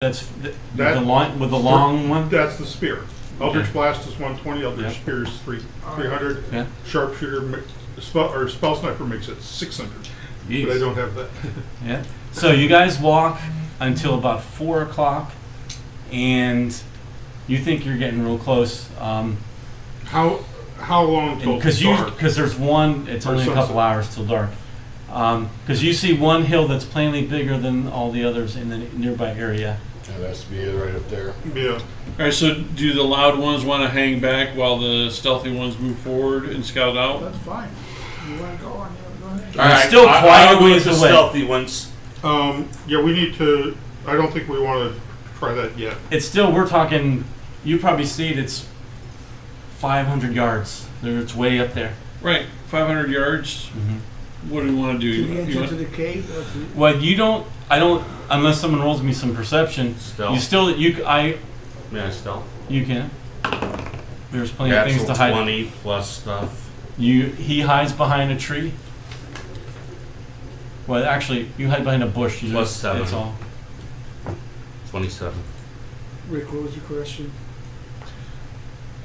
That's the line with the long one. That's the spear. Eldritch Okay. Blast is 120. Eldritch Spear is 300. Yeah. Sharpshooter Spell Sniper makes it 600. Jeez. But I don't have that. Yeah. So you guys walk until about 4 o'clock, and you think you're getting real close. How long till dark? Because there's one. It's Or only a sunset. couple hours till dark. Because you see one hill that's plainly bigger than all the others in the nearby area. Yeah, that has to be it right up there. Yeah. All right, so do the loud ones want to hang back while the stealthy ones move forward and scout out? That's fine. You want to go on? Go ahead. All right, still quite I'll a go ways with the away. stealthy ones. Yeah, we need to. I don't think we want to try that yet. It's still, we're talking, you probably see it, it's 500 yards. It's way up there. Right, 500 yards. What do we want to do? To the You entrance want- of the cave? Or to, Well, you don't, I don't, unless someone rolls me some perception, Stealth. you still, May I stealth? you can. There's plenty of things Natural to hide. 20 plus stuff. He hides behind a tree. Well, actually, you hide behind a bush. You Plus just, 7. That's all. 27. Rick, what was your question?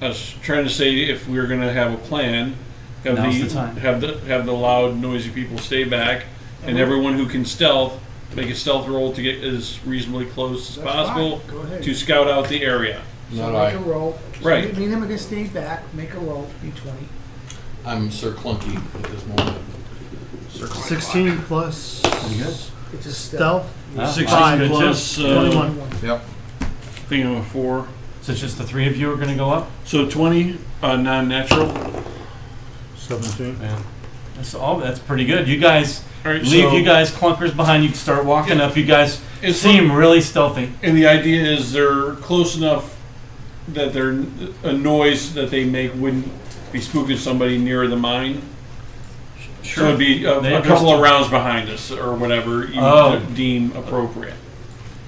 I was trying to say if we were going to have a plan, have Now's the time. have the loud, noisy people stay back, and everyone who can stealth make a stealth roll to get as reasonably close as That's possible fine. Go ahead. to scout out the area. So Not make a roll. So Right. Me and him are going to stay back. Make a roll. D20. I'm Sir Clunky at this moment. 16 plus Pretty good. It's a stealth. Ah, 16 five good plus, plus 21. Yep. thing of a 4. So it's just the three of you are going to go up? So 20 non-natural. 17. Yeah. That's pretty good. You guys, All right, leave so- you guys clunkers behind. You can start walking up. You guys It's seem really stealthy. And the idea is they're close enough that they're a noise that they make wouldn't be spooking somebody near the mine. So it'd be a couple of rounds behind us or whatever you deem appropriate.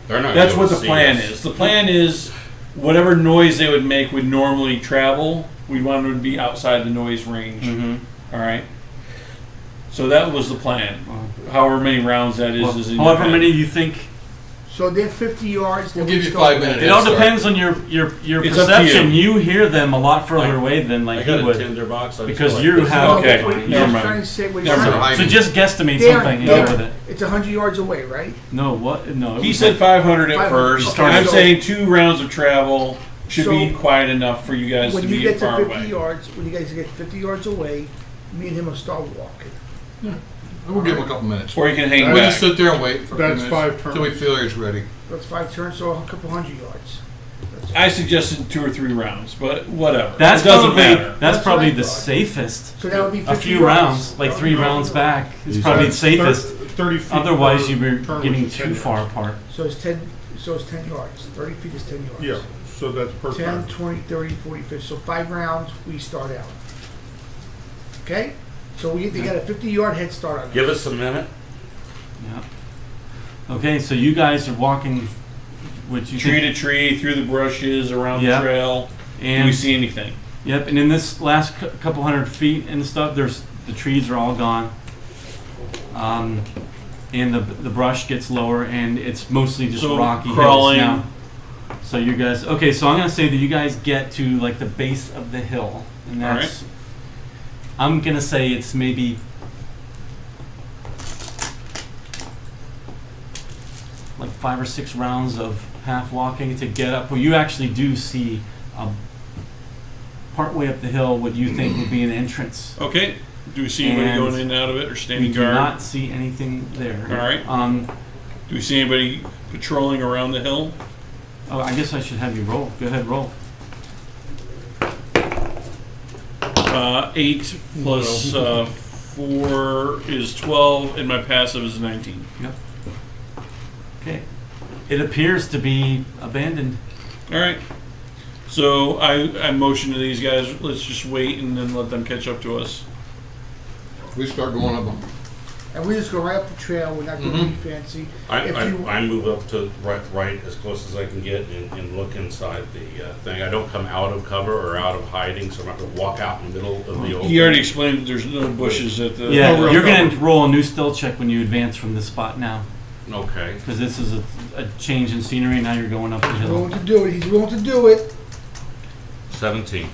They're not That's gonna what the see plan us. is. The plan is whatever noise they would make would normally travel. We want them to be outside the noise range. Mm-hmm. All right. So that was the plan. However many rounds that is in your however head. many you think. So they're 50 yards. We'll then give we you start 5 minutes. It all Start. depends on your It's up to perception. you. You hear them a lot further Like, away than I like got he a would. tinderbox. I just Because feel you this is have- Okay, What never you're mind. trying to say, what Never you're mind. So just guesstimate Darren, something and go Darren, with it. It's 100 yards away, right? No, what? No. it He was said like- 500 at 500. first. Okay, I'm so- saying 2 rounds of travel should be So- quiet enough for you guys When to you be get to far 50 away. yards, when you guys get 50 yards away, me and him will start walking. We'll give him a couple minutes. Or you can hang We'll back. just sit there and wait for a few That's minutes 5 turns. till we feel he's ready. That's 5 turns, so a couple hundred yards. I suggested 2 or 3 rounds, but whatever. That's it doesn't probably matter. That's That's probably what I the thought. safest. So that would be 50 A few yards. rounds, like 3 rounds back, is probably the safest. 30 feet. Otherwise, per you'd be turn, getting which is 10 too far yards. apart. So it's 10. So it's 10 yards. 30 feet is 10 yards. Yeah, so that's per 10, turn. 20, 30, 40, 50. So 5 rounds, we start out. Okay? So they got a 50-yard head start on Give us a minute. Yeah. Okay, so you guys are walking, what you Tree think, to tree, through the bushes, around Yeah. the trail. Do we and see anything? yep, and in this last couple hundred feet and stuff, the trees are all gone, and the brush gets lower, and it's mostly just So, rocky crawling. hills now. So you guys, okay, so I'm gonna say that you guys get to like the base of the hill, and All that's, I'm gonna say it's maybe like 5 or 6 rounds of half walking to get up where you actually do see part way up the hill what you think would be an entrance. Okay. Do we see anybody And going in and out of it or We standing do guard? not see anything there. All right. Do we see anybody patrolling around the hill? Oh, I guess I should have you roll. Go ahead, roll. 8 plus 4 is 12, and my passive is 19. Yep. Okay. It appears to be abandoned. All right. So I motion to these guys, let's just wait and then let them catch up to us. We start going up them. And we just go right up the trail. We're not going to be fancy. I move up to right as close as I can get and look inside the thing. I don't come out of cover or out of hiding, so I'm not going to walk out in the middle of the open. He already explained that there's no bushes at the... Yeah, real you're going to cover. roll a new stealth check when you advance from this spot now. Okay. Because this is a change in scenery. Now you're going up the He's hill. willing to do it. He's willing to do it. 17.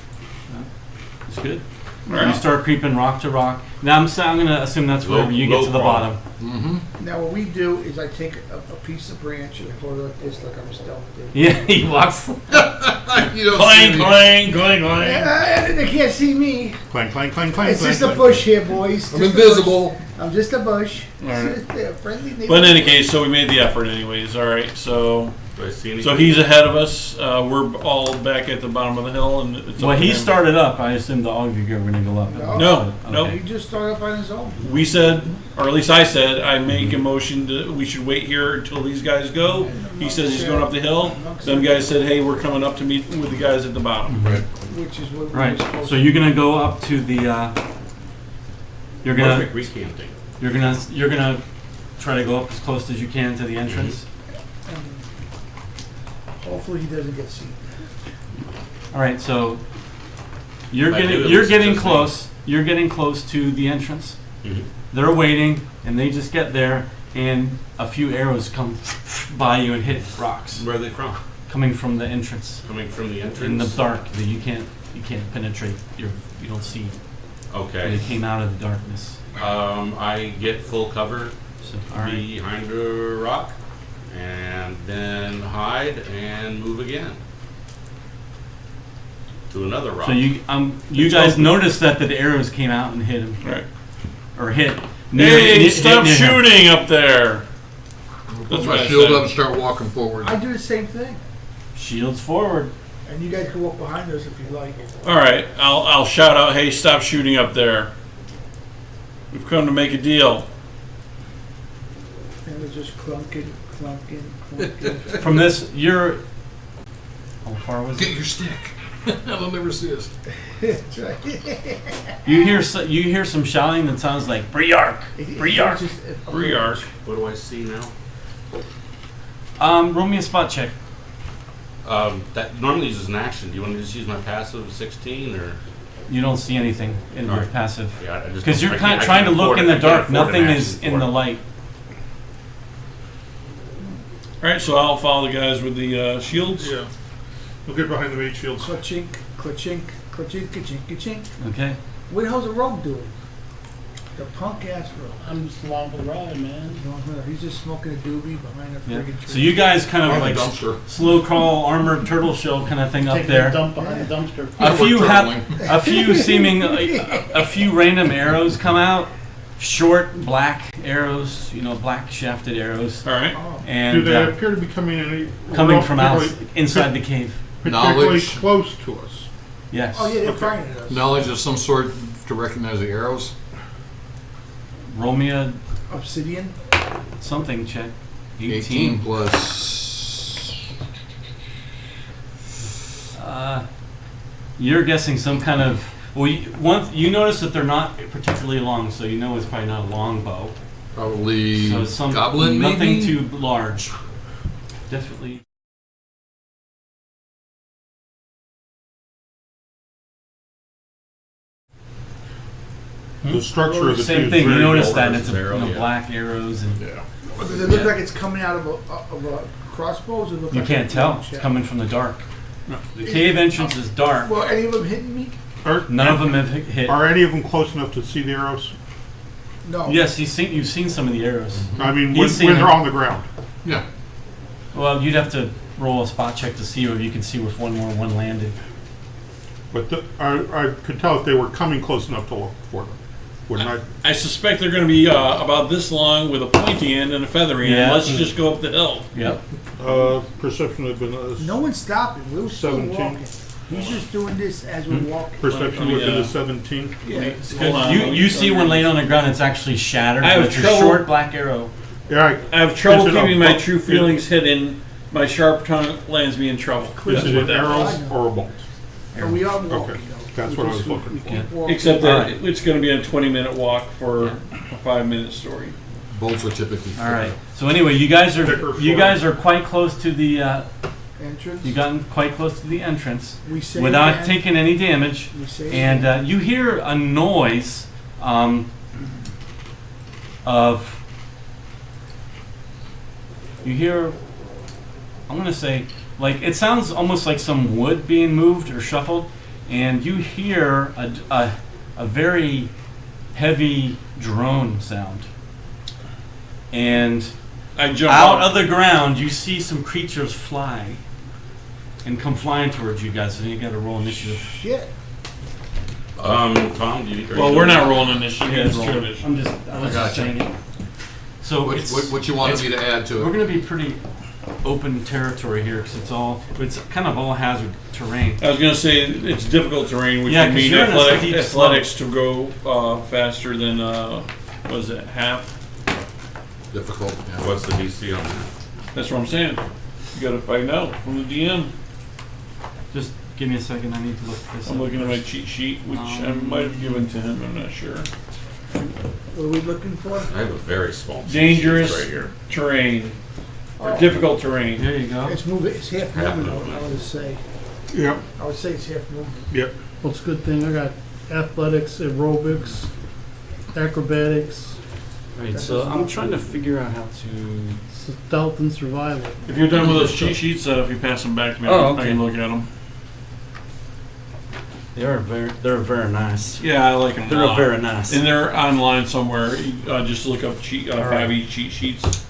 It's good. All You right. start creeping rock to rock. Now I'm going to assume that's Low- wherever you get low to the crawl. bottom. Mm-hmm. Now what we do is I take a piece of branch and I hold it like this, like I'm a stealth dude. Yeah, he walks. You don't see Clang, me. clang, clang, clang. And they can't see me. Clang, clang, clang, clang. It's clang, just a clang. bush here, boys. I'm Just a invisible. bush. I'm just a bush. All right. A friendly neighbor. But in any case, so we made the effort anyways. All right. So Do I see anything? he's ahead of us. We're all back at the bottom of the hill, and it's Well, up to he him. started up. I assume all of you are going to go up. No. No. He just started up on his own. We said, or at least I said, I make a motion that we should wait here until these guys go. He says he's going up the hill. Them guys said, hey, we're coming up to meet with the guys at the bottom. Right. Which is what Right. we're supposed So to you're going to go up to the. You're gonna. Perfect recanting. You're gonna try to go up as close as you can to the entrance. And hopefully he doesn't get seen. All right, so you're If I do, getting at you're least getting it's just me. close. You're getting close to the entrance. Mhm. They're waiting, and they just get there, and a few arrows come by you and hit rocks Where are they from? coming from the entrance Coming from the entrance? in the dark that you can't penetrate. You don't see. Okay. They came out of the darkness. I get full cover So all right. behind a rock and then hide and move again to another rock. So you guys noticed that the arrows came out and hit him Right. or hit. Hey, hit stop near him. shooting up there. Put That's my what I shield said. up and start walking forward. I do the same thing. Shields forward. And you guys can walk behind us if you like. All right, I'll shout out, hey, stop shooting up there. We've come to make a deal. And it's just clunking, clunking, clunking. From this, you're. How far was Get it? your stick. They'll never see us. That's right. You hear some shouting that sounds like Briark, Briark. Briark. What do I see now? Roll me a spot check. That normally uses an action. Do you want me to just use my passive 16 or? You don't see anything in your Alright. passive Yeah, I just because you're I kind can't- of I trying to can't look afford in it. the I can't dark. afford an Nothing action is in for the it. light. All right, so I'll follow the guys with the shields. Yeah. We'll get behind the mage shields. Cluchink, cluchink, cluchink, ka-chink, ka-chink. Okay. What the hell's the rogue doing? The punk ass rogue. I'm just along for the ride, man. He's just smoking a doobie behind a Yeah. friggin' tree. So you guys kind of Behind like the dumpster. slow crawl, armored turtle shell kind of thing up Taking a there. dump behind the dumpster. A few We're a few seeming a few random arrows come out. Short black arrows, black shafted arrows, All right. Oh. Do and they appear to be coming from inside the cave. particularly Knowledge. close to us? Yes. Oh, yeah, they're Okay. firing at us. Knowledge of some sort to recognize the arrows. Roll me a Obsidian. something check. 18 plus. You're guessing some kind of. Well, you notice that they're not particularly long, so you know it's probably not a long bow. Probably So some goblin, nothing maybe? too large. Definitely. The structure of the Same two thing. is You very notice well that arrows, it's arrow, yeah. black arrows, and Yeah. Does it look like it's coming out of a crossbow? Or does it look you like can't a tell. long It's shaft? coming from the dark. The cave entrance is dark. Well, any of them hitting me? None of them have hit. Are any of them close enough to see the arrows? No. Yes, you've seen some of the arrows. I mean, He's when seen they're them. on the ground. Yeah. Well, you'd have to roll a spot check to see if you can see if one landed. But I could tell if they were coming close enough to look for them. Wouldn't I? I suspect they're going to be about this long with a pointy end and a feathery end. Yeah. Let's just go up the hill. Yep. Perception would have been No one's stopping. We're still 17. walking. He's just doing this as we're walking. perception would have been Yeah. a 17. Yeah. Hold on, let me- You see one laying on the ground. It's actually shattered. I have but it's a trouble- short black arrow. Yeah. I have trouble Is it a keeping my bu- true feelings hidden. My sharp tongue lands me in trouble. Is it an arrow I know. or a bolt? But we are walking. Okay. though. That's We what I just- was looking we for. keep walking. Except that Alright. it's going to be a 20-minute walk for a 5-minute story. Bolts are typically. All right. So anyway, you guys Thicker are quite close to the. Entrance. You gotten quite close to the entrance We say without again. taking any damage, We say and again. you hear a noise of. You hear I'm gonna say, like, it sounds almost like some wood being moved or shuffled, and you hear a very heavy drone sound. And I jump out up. of the ground, you see some creatures fly and come flying towards you guys, and you gotta roll initiative. Shit. Tom, do you? Well, we're not rolling initiative. Yeah, You that's guys roll true. initiative. I was just gotcha. saying it. So What you wanted me to add to we're it? gonna be pretty open territory here because it's kind of all hazard terrain. I was gonna say it's difficult terrain, which Yeah, would 'cause mean you're in a steep athletics to go faster than what is it, half? Difficult. Yeah. What's the DC on that? That's what I'm saying. You gotta find out from the DM. Just give me a second. I need to look this up. I'm looking at my first. cheat sheet, which I might have given to him. I'm not sure. What are we looking for? I have a very small cheat sheet Dangerous right here. terrain or difficult terrain. There you go. It's moving, it's half Half moving, moving. I would say. Yep, I would say it's half moving. yep. Well, it's a good thing I got athletics, aerobics, acrobatics, Right. So I'm trying to figure out how to. stealth, and survival. If you're done with those cheat sheets, if you pass them back to me, Oh, I okay. can look at them. They're very nice. Yeah, I like them. They're very nice. And they're online somewhere. Just look up All right. Fabi cheat sheets.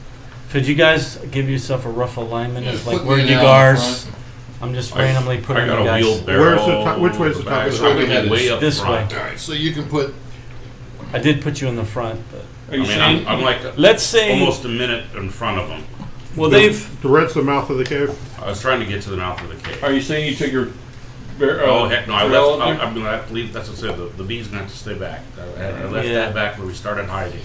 Could you guys give yourself a rough alignment of like Put where me you down guys? I'm just randomly I putting got you a guys. wheelbarrow. Where's the top- which way's the top? back. Which way I'm we headed? way up This front. way. All right, so you can put. I did put you in the front, but Are you I mean, saying? I'm like let's say. almost a minute in front of them. Well, they've. The red's the mouth of the cave. I was trying to get to the mouth of the cave. Are you saying you took your? Oh heck no! I barrel left. up there? I'm gonna have to leave. That's what I said. The bee's gonna have to stay back. I left Yeah. that back where we started hiding.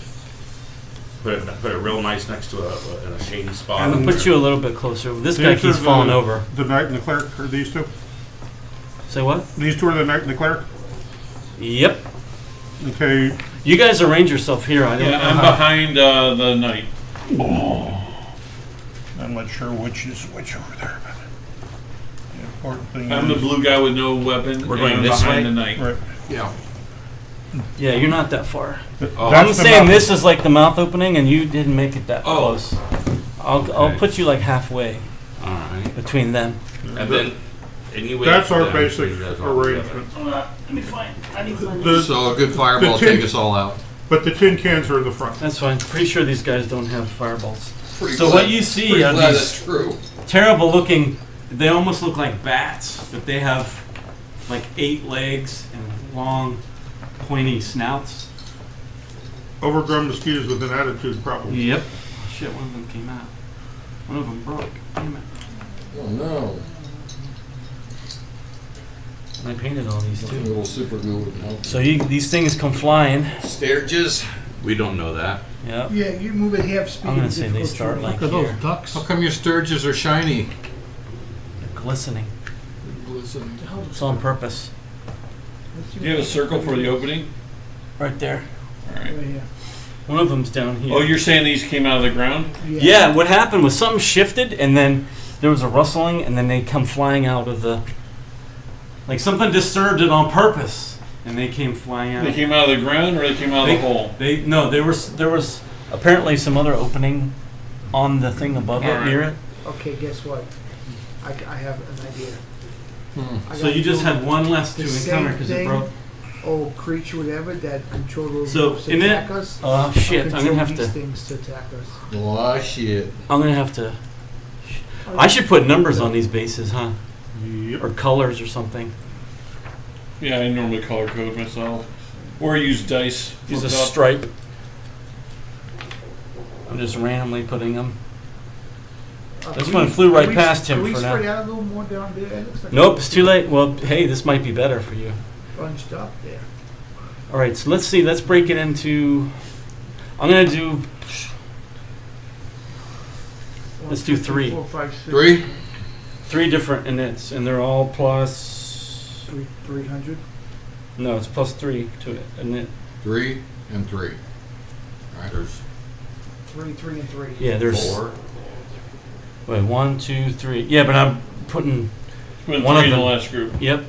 Put it real nice next to in a shady spot. I'm gonna put you a little bit closer. This guy These are keeps falling over. The knight and the cleric, are these two? Say what? These two are the knight and the cleric? Yep. Okay, You guys arrange yourself here. I don't Yeah, know I'm how. behind the knight. I'm not sure which is which over there, but the important thing I'm the is. blue guy with no weapon. We're going and I'm this behind way? the knight. Right. Yeah. Yeah, you're not that far. Oh, I'm That's the saying mouth. this is like the mouth opening, and you didn't make it that Oh. close. I'll Okay. put you like halfway all right. between them. And then anyway, That's our then, basic you guys all together. arrangement. Let me find. I need The- So a good fireball the tin- take us all out. But the tin cans are in the front. That's fine. Pretty sure these guys don't have fireballs. Pretty So glad- what you see pretty are glad these- that's true. Terrible looking. They almost look like bats, but they have like 8 legs and long, pointy snouts. Overgrown mosquitoes with an attitude problem. Yep. Shit, one of them came out. One of them broke. Damn it. Oh no. And I painted all these A too. little super glue would help. So these things come flying. Stairges. We don't know that. Yep. Yeah, you move at half speed. I'm gonna and say they difficult start terrain. like Look at those here. ducks. How come your sturges are shiny? They're glistening. Glistening. It's on purpose. Let's see Do you have a what- circle for the opening? Right there. All right. Right here. One of them's down here. Oh, you're saying these came out of the ground? Yeah, what happened was something shifted, and then there was a rustling, and then they come flying out of the. Like something disturbed it on purpose, and they came flying out. They came out of the ground, or they came out of the hole? There was apparently some other opening on the thing above it, Alright. near it. Okay, guess what? I have an idea. I So got you just two- had one less to the encounter same because it thing, broke. old creature, whatever, that control those So, wolves to in it- attack us. Oh shit! I'm control gonna have these to. things to attack us. Oh shit. I'm gonna have to. I should put numbers on these bases, huh? Yep. Or colors or something. Yeah, I normally color code myself. Or use dice. Use a flipped up. stripe. I'm just randomly putting them. This Can one we- flew right can we- past him Can we for spread now. out a little more down there? It looks like Nope, it's too late. Well, hey, this might be better for you. bunched up there. All right, so let's see. Let's break it into. I'm gonna do. Let's do 3. 4, 5, 6. 3? 3 different inits, and they're all plus. 300. No, it's plus 3 to it, isn't it? 3 and 3. Alright. There's 3, 3, and 3. Yeah, there's. 4. Wait, 1, 2, 3. Yeah, but I'm putting. Put One of 3 in the them- last group. Yep.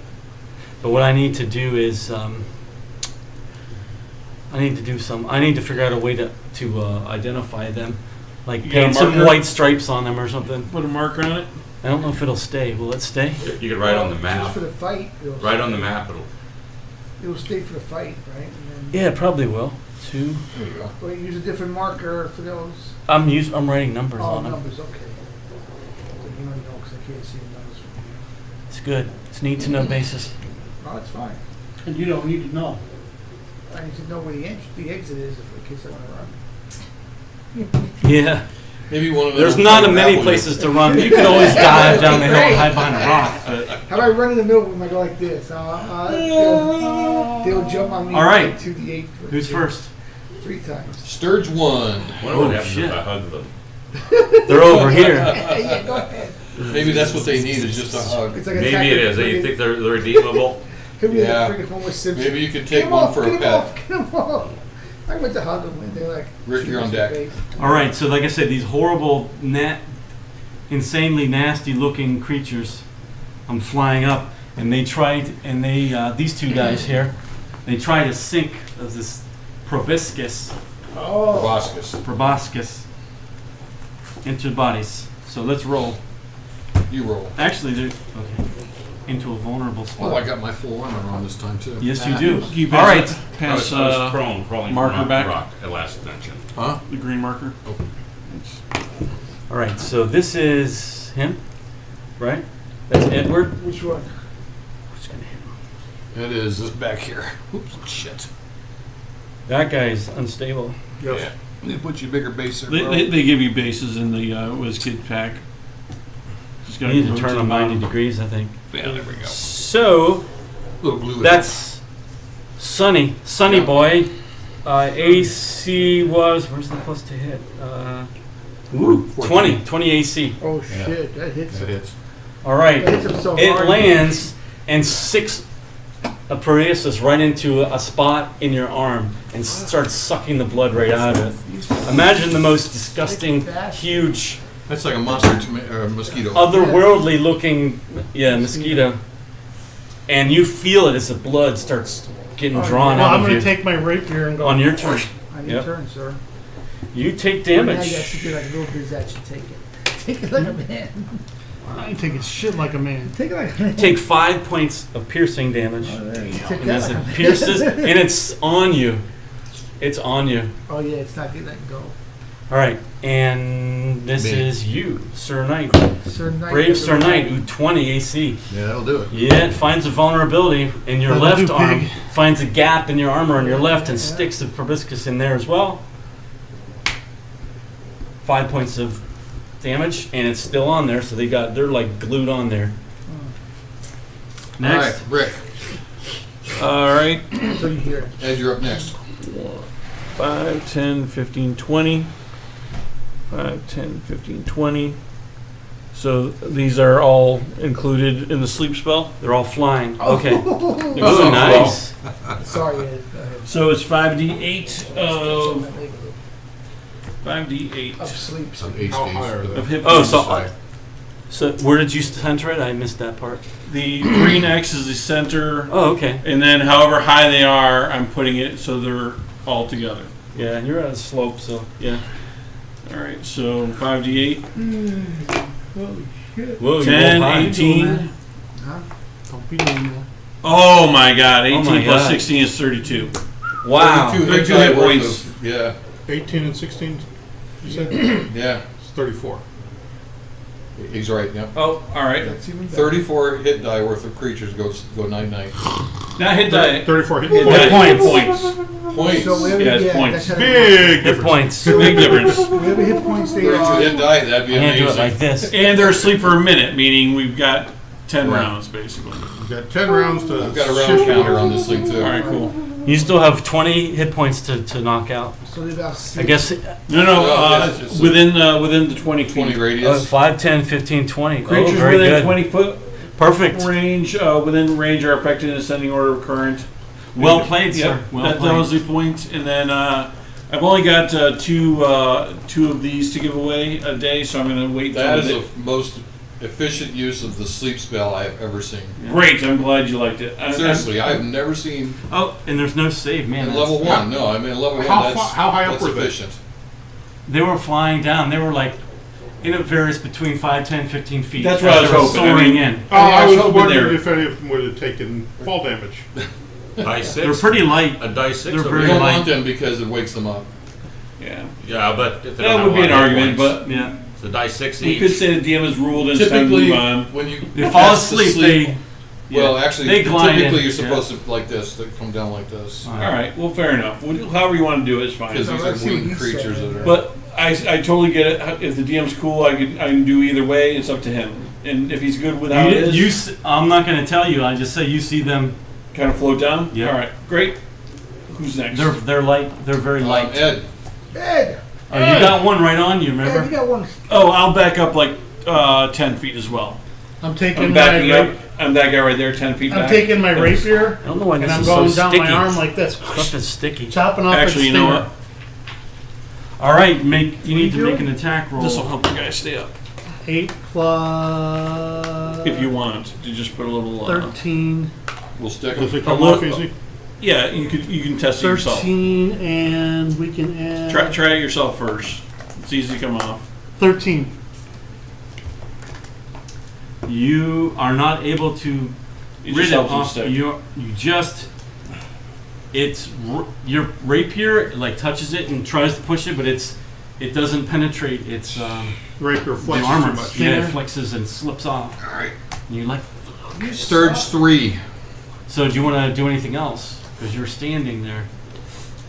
But what I need to do is. I need to do some. I need to figure out a way to identify them. Like You got a paint some marker? white stripes on them or something. Put a marker on it. I don't know if it'll stay. Will it stay? You could write on the Just map. for the fight. Right on the map, It'll stay for the fight, right? And then, Yeah, it probably will. 2. There you go. Or you use a different marker for those. I'm writing numbers Oh, on them. numbers, okay. You don't know, because I can't see the numbers from here. It's good. It's need to know basis. Oh, that's fine. And you don't need to know. I need to know where the exit is in case I want to run. Yeah. Maybe one of them. There's will not try to many grapple you. places to run. You can always dive down the hill and hide behind a rock. But How about I run in the middle when I go like this? They'll jump on me. All right. To the 8. who's first? 3 times. Sturge 1. what would happen shit. if I hug them? They're over here. Yeah, go ahead. Maybe that's what they need is just a hug. It's like Maybe it is. You think they're redeemable? He'll be Yeah. like freaking Homer Simpson. Maybe you could Get take him one off, for get a him pet. off, get him off. I went to hug him and they're like, Rick, you're on deck. All right. So, like I said, these horrible, insanely nasty-looking creatures. I'm flying up, and they tried, and these two guys here, they try to sink this proboscis Proboscis. into bodies. So let's roll. You roll. Actually, they're okay. Into a vulnerable spot. Oh, I got my full armor on this time too. Yes, you do. You All right. Pass I was prone, crawling marker from rock back. to rock at last attention. Huh? the green marker. All right. So this is him, right? That's Edward. which one? Who's gonna hit him? It is this back here. Oops, shit. That guy's unstable. Yeah. They put you bigger base there, They, bro. they give you bases in the WizKid pack. Just You gotta need go to turn the on 90 bottom. degrees, I think. Yeah, there we go. So Little blue. that's Sunny Yeah. Boy. AC was where's the plus to hit? Ooh, 14. 20 AC. Oh Yeah. shit, that hits That him. hits. All right. That hits him so It hard. lands and 6 a paralysis right into a spot in your arm and starts sucking the blood right out of it. Imagine the most disgusting, huge, That's like a monster mosquito. otherworldly looking, mosquito. And you feel it as the blood starts getting drawn Well, out I'm of going you. to take my rapier and go. On your turn. On your Yep. turn, sir. You take Now you damage. should do like a little bit that should take it. Take it like a man. I ain't taking shit like a man. Take it like a man. Take 5 points of piercing damage. Take And that as like a it man. pierces, and it's on you. It's on you. Oh yeah, it's not getting that go. All right, and this Me. is you, Sir Knight. Sir Knight. Brave Sir Knight, who 20 AC. Yeah, that'll do it. Yeah, it finds a vulnerability in your That'll left do, arm. pig. Finds a gap in your armor on your left and Yeah. sticks the proboscis in there as well. 5 points of damage, and it's still on there, so they're like glued on there. Next. All right, Rick. All right. So you hear it. Ed, you're up next. 5, 10, 15, 20. 5, 10, 15, 20. So these are all included in the sleep spell. They're all flying. Okay. Oh, Ooh, nice. sorry, Ed. Go ahead. So it's 5d8 of Of 5d8 sleep. Some HD. How high are they? of hit Oh, points. so so where did you center it? I missed that part. The green X is the center, Oh, okay. and then however high they are, I'm putting it so they're all together. Yeah, and you're at a slope, so yeah. All right, so 5d8, Holy shit. Whoa, 10, roll high. 18. Huh? Don't be doing that. Oh my god, 18 my plus God. 16 is 32. Wow. 32 32 die hit worth points. of- Yeah, 18 and 16, you said? yeah. It's 34. He's right, yep. Oh, all right. That's even better. 34 hit die worth of creatures go night-night. Not hit die. 34 hit Hit points. die hit points. Points. So whatever, Yeah, it's yeah, points. that's how Big Hit difference. points. Big difference. whatever hit points they 32 are. hit die, that'd be I can't do it amazing. like this. And they're asleep for a minute, meaning we've got 10 Right. rounds basically. We've got 10 rounds to I've got a round shift counter you. on this thing too. All right, cool. You still have 20 hit points to knock out. So they're about I guess No, that's just- within the 20 feet. 20 radius. 5, 10, 15, 20. Creatures oh, very within good. 20 foot Perfect. range, within range are affected in ascending order of current. Well played, Yep, sir. Well that played. was the point. And then I've only got two of these to give away a day, so I'm going to wait. That till is the most efficient use of the sleep spell I have ever seen. Great. I'm glad you liked it. Seriously, I have never seen Oh, and there's no save, man. in that's- level 1. No, I mean in level 1 How that's, how high up that's were they? efficient. they were flying down. They were like, it varies between 5, 10, 15 feet. That's what I was They were hoping. soaring in. I was hoping wondering there- if any of them would have taken fall damage. Die 6? They're pretty light. A die 6? They're We very don't light. want them because it wakes them up. Yeah. Yeah, but if they That don't would have be a an lot of hit argument, points, but Yeah. it's a die 6 we each. could say the DM has ruled and it's time to Typically, move on. when you They fall pass the asleep. sleep- They well, yeah. actually, they glide typically in. you're supposed to like this. They come down like this. All All right, well, fair enough. However you want to do it is fine. Because these let's are see what winged he's creatures saying. that are. But I totally get it. If the DM's cool, I can do either way. It's up to him. And if he's good with how it is, I'm not going to tell you. I just say you see them. kind of float down. Yeah. All right, great. Who's next? They're light. They're very light. Ed, Ed, Oh, you got one right on you. Ed, you Remember? got one. Oh, I'll back up like 10 feet as well. I'm taking I'm my backing up. ra- I'm that guy right there, 10 feet I'm back. taking my rapier I don't know why and this I'm is going so down sticky. my arm like this, Stuff is sticky. chopping off Actually, its you know stinger. what? All right, you need to doing? make an attack roll. This will help the guy stay up. 8 plus If you want to just put a little. 13, we'll stick Does them. it come A off little- easy? Yeah, you can test it yourself. 13, and we can add Try it yourself first. It's easy to come off. 13. You are not able to You rid just it helps him off. stick. You just. Your rapier like touches it and tries to push it, but it doesn't penetrate its Rapier the flexes too armor. much. Yeah, it Stinger. flexes and slips off. All right. And you're like, Sturge 3. so do you want to do anything else? Because you're standing there.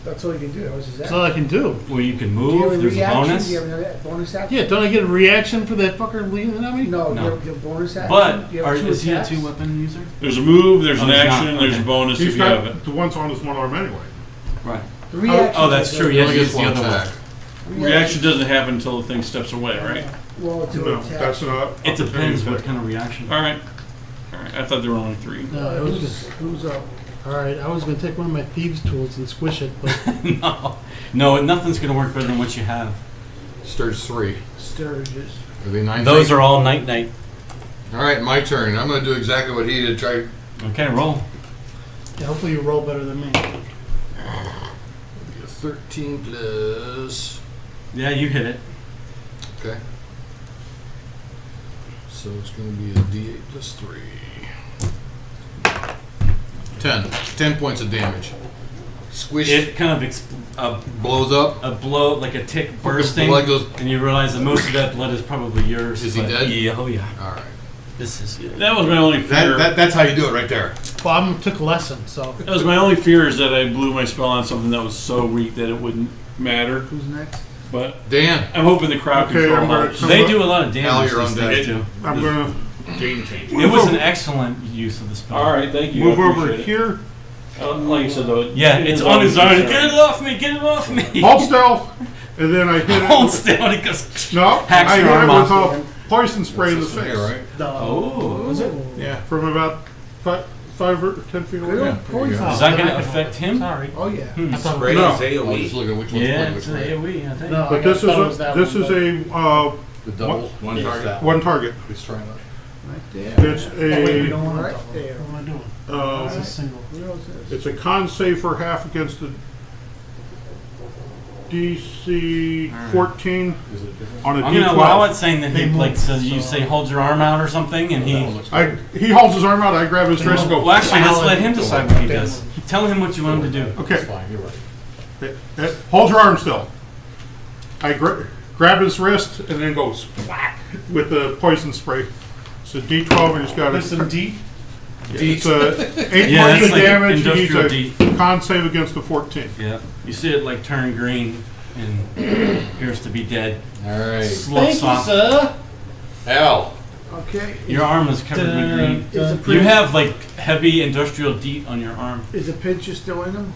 That's all you can do. That was his That's all I can do. Well, you can Do you have move. a There's a reaction? bonus. Do you have another bonus action? Yeah, don't I get a reaction for that fucker leaning at me? No, No. You have a bonus action. But Do you have two is he a attacks? 2-weapon user? There's a move, there's an Oh, he's not. action, there's Okay. a bonus He's if you have got it. the ones on his one arm anyway. Right. The reaction. Oh, that's true. He Yeah, only use gets the one other attack. one. Reaction doesn't happen until the thing steps away, right? Well, to No, attack. that's not. It depends what kind of reaction. All right. All right. I thought there were only 3. No, it was just, Who's up? alright, I was going to take one of my thieves' tools and squish it, but No, nothing's going to work better than what you have. Sturge 3. Sturges. Are they 9? Those are all night. All right, my turn. I'm going to do exactly what he did. Try. Okay, roll. yeah, hopefully you roll better than me. 13 plus. Yeah, you hit it. Okay. So it's going to be a D8 plus 3. 10. 10 points of damage. Squish. It kind of blows up. a blow, like a tick bursting, blood goes- and you realize that most of that blood is probably yours. Is he but- dead? Yeah, oh yeah. All right. This is good. That was my only fear. That's how you do it right there. Well, I took a lesson, so. That was my only fear is that I blew my spell on something that was so weak that it wouldn't matter. Who's next? But Dan. I'm hoping the crowd Okay, control I'm gonna helps. come They up- do a lot of Al, damage. you're These on things deck. do. I'm gonna Game changer. It was an excellent use of the spell. All right, thank you. move I over appreciate it. here. Like you said, though. Yeah, it's on his arm. concern. Get it off me! Get it off me! Hold still, and then I hit Hold it. still. And it goes. No, Hacks I your hit arm it with off. a poison spray in the This one face here, right? Oh, was it? Yeah. from about 5 or 10 feet away. Good Yeah, old poison. Is that going to affect him? Sorry. Oh yeah. Hmm. I thought Spray No. is I was AoE. just looking at which one's Yeah, playing it's which an way. AoE, I think. No, But this thought it was that is one, but- a The double. One Yes, target. that one target. Let's try that. Right there. It's Oh, wait, we a don't want to Right double. there. What am I doing? It's a single. Where else is? it's a con save for half against the DC 14 Is it different? on a I'm going to allow D12. it saying that he, They like, move, says you so- say hold your arm out or something, and That one he. looks good. He holds his arm out. I grab his wrist and go. Well, actually, let's let him Don't decide worry. what he does. Tell him what you want him to do. Okay. That's fine. You're right. Hold your arm still. I grab his wrist and then go splat with the poison spray. It's a D12 and he's got There's some deep. It's a 8 Yeah, points that's of like damage. He industrial needs a con save against the 14. Yeah. You see it like turn green and appears to be dead. All right. Sloughs off. sir. Al. Okay. Your arm is covered with green. Is the You pinch- have like heavy industrial DEET on your arm. Is the pincher still in him?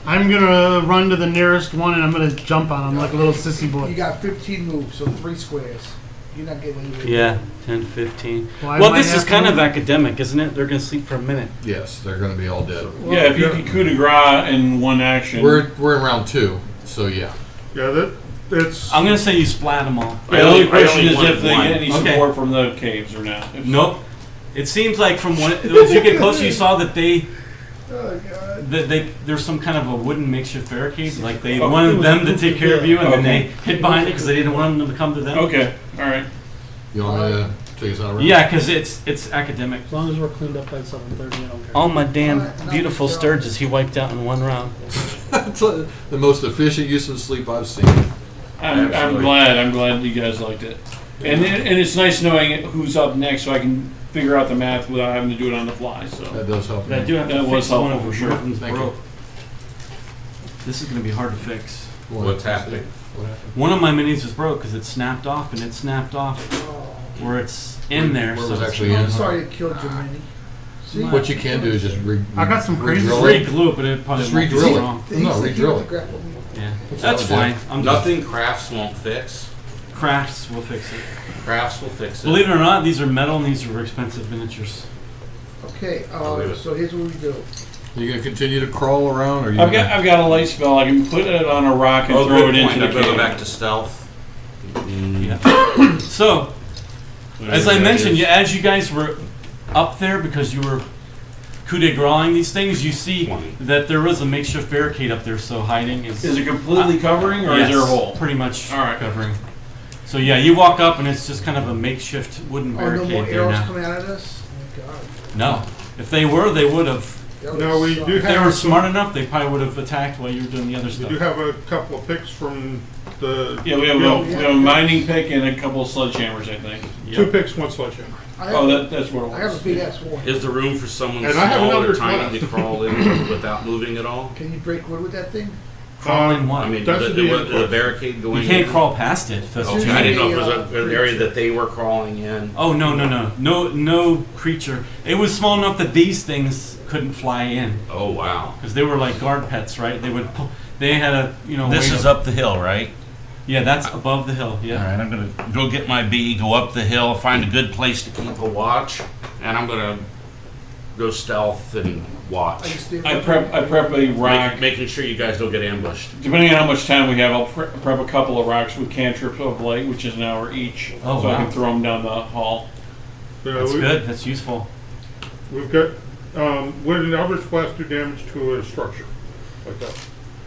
I'm gonna run to the nearest one and I'm gonna jump on him like a little sissy You boy. got 15 moves, so 3 squares. You're not getting anywhere. Yeah, 10, 15. Well, I Well, might this is have kind to- of academic, isn't it? They're going to sleep for a minute. Yes, they're gonna be all dead. Yeah, if you can coup de grace in one action. We're in round 2, so yeah. Yeah, that's. I'm going to say you splat them all. The only question is wanted if they one. get any Okay. support from the caves or not. If Nope. It seems like from when as you get closer, you saw that Oh, God. there's some kind of a wooden makeshift barricade. Like they Oh, wanted them to take care of you, and then Okay. they hid behind it because they didn't want them to come to them. Okay, all right. You want me to take us out around? Yeah, because it's academic. As long as we're cleaned up by 7:30, I don't care. All my damn Alright, now beautiful let's go. sturges he wiped out in one round. That's the most efficient use of sleep I've seen. I'm Absolutely. glad. I'm glad you guys liked it. And it's nice knowing who's up next, so I can figure out the math without having to do it on the fly. So That does help. But I do have to That was fix one helpful of for the sure. buttons Thank you. broke. This is going to be hard to fix. What's happening? What happened? One of my minis is broke because it snapped off, and it snapped off where it's in there. Where so was it's actually I'm in? sorry I killed you, Minnie. See? What you can do is just I got some crazy re-drill Re it. glue it, but it probably Just won't be re-drill it. strong. He No, said he re-drill went it. to grapple me. Yeah, That's that's what I fine. I'm just, Nothing crafts won't fix. crafts will fix it. Crafts will fix it. Believe it or not, these are metal and these are expensive miniatures. Okay, Believe it. so here's what we do. You gonna continue to crawl around, or you? I've got a light spell. I can put it on a rock and Oh, throw good it point. into I'm the gonna go cave. back to stealth. Yeah. So, as I Yeah, mentioned, it is. as you guys were up there because you were coup de grace these things, you see 20. that there is a makeshift barricade up there. So hiding is. Is it completely covering, or Yes, is there a hole? Pretty much All right. covering. So yeah, you walk up and it's just kind of a makeshift wooden Oh, no barricade more there arrows now. coming out of this? Oh, my God. No, if they were, they would have. That No, would we suck. do If they have were some- smart enough, they probably would have attacked while you were doing the other We stuff. do have a couple of picks from the. Yeah, we have, guild. we have a mining pick and a couple of sledgehammers, I think. Yep. 2 picks, 1 sledgehammer. I have, Oh, that's what it I have a was. big ass one. Is there room for someone And I have small another or tiny class. to crawl in without moving at all? Can you break wood with that thing? Crawl in what? I mean, That's did the the barricade go in? you can't there? crawl past it. That's Okay, what I you didn't know mean. if it was an area that they were crawling in. Oh no creature. It was small enough that these things couldn't fly in Oh wow! because they were like guard pets, right? They would. They had a This weight is of- up the hill, right? Yeah, that's above the hill. All Yeah. right, I'm gonna go get my bee, go up the hill, find a good place to keep. Keep a watch, and I'm gonna go stealth and I watch, just did I prep a rock. making sure you guys don't get ambushed. Depending on how much time we have, I'll prep a couple of rocks with cantrips of light, which is an hour each, Oh, so I wow. can throw them down the hall. That's good. That's useful. We've got, would an Eldritch Blast do damage to a structure like that?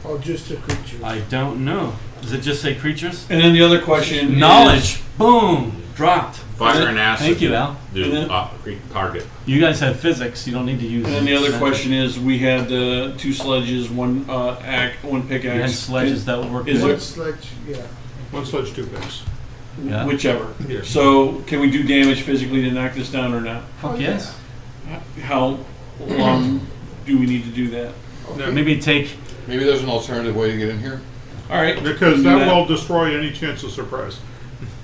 Oh, just a creature. I don't know. Does it just say creatures? And then the other question is- Knowledge. Boom. Dropped. Fire and acid. Thank you, Al. Do And then- target. You guys have physics. You don't need to use. And then the other science. question is, we had 2 sledges, one one You pickaxe. had sledges that would work. Is good. One sledge, yeah. 1 sledge, 2 picks. Yeah. Whichever. Yeah. So, can we do damage physically to knock this down or not? Fuck Oh, yes. How long do we need to do that? Okay. Maybe take. Maybe there's an alternative way to get in here. All right. Because do that will destroy any chance of surprise.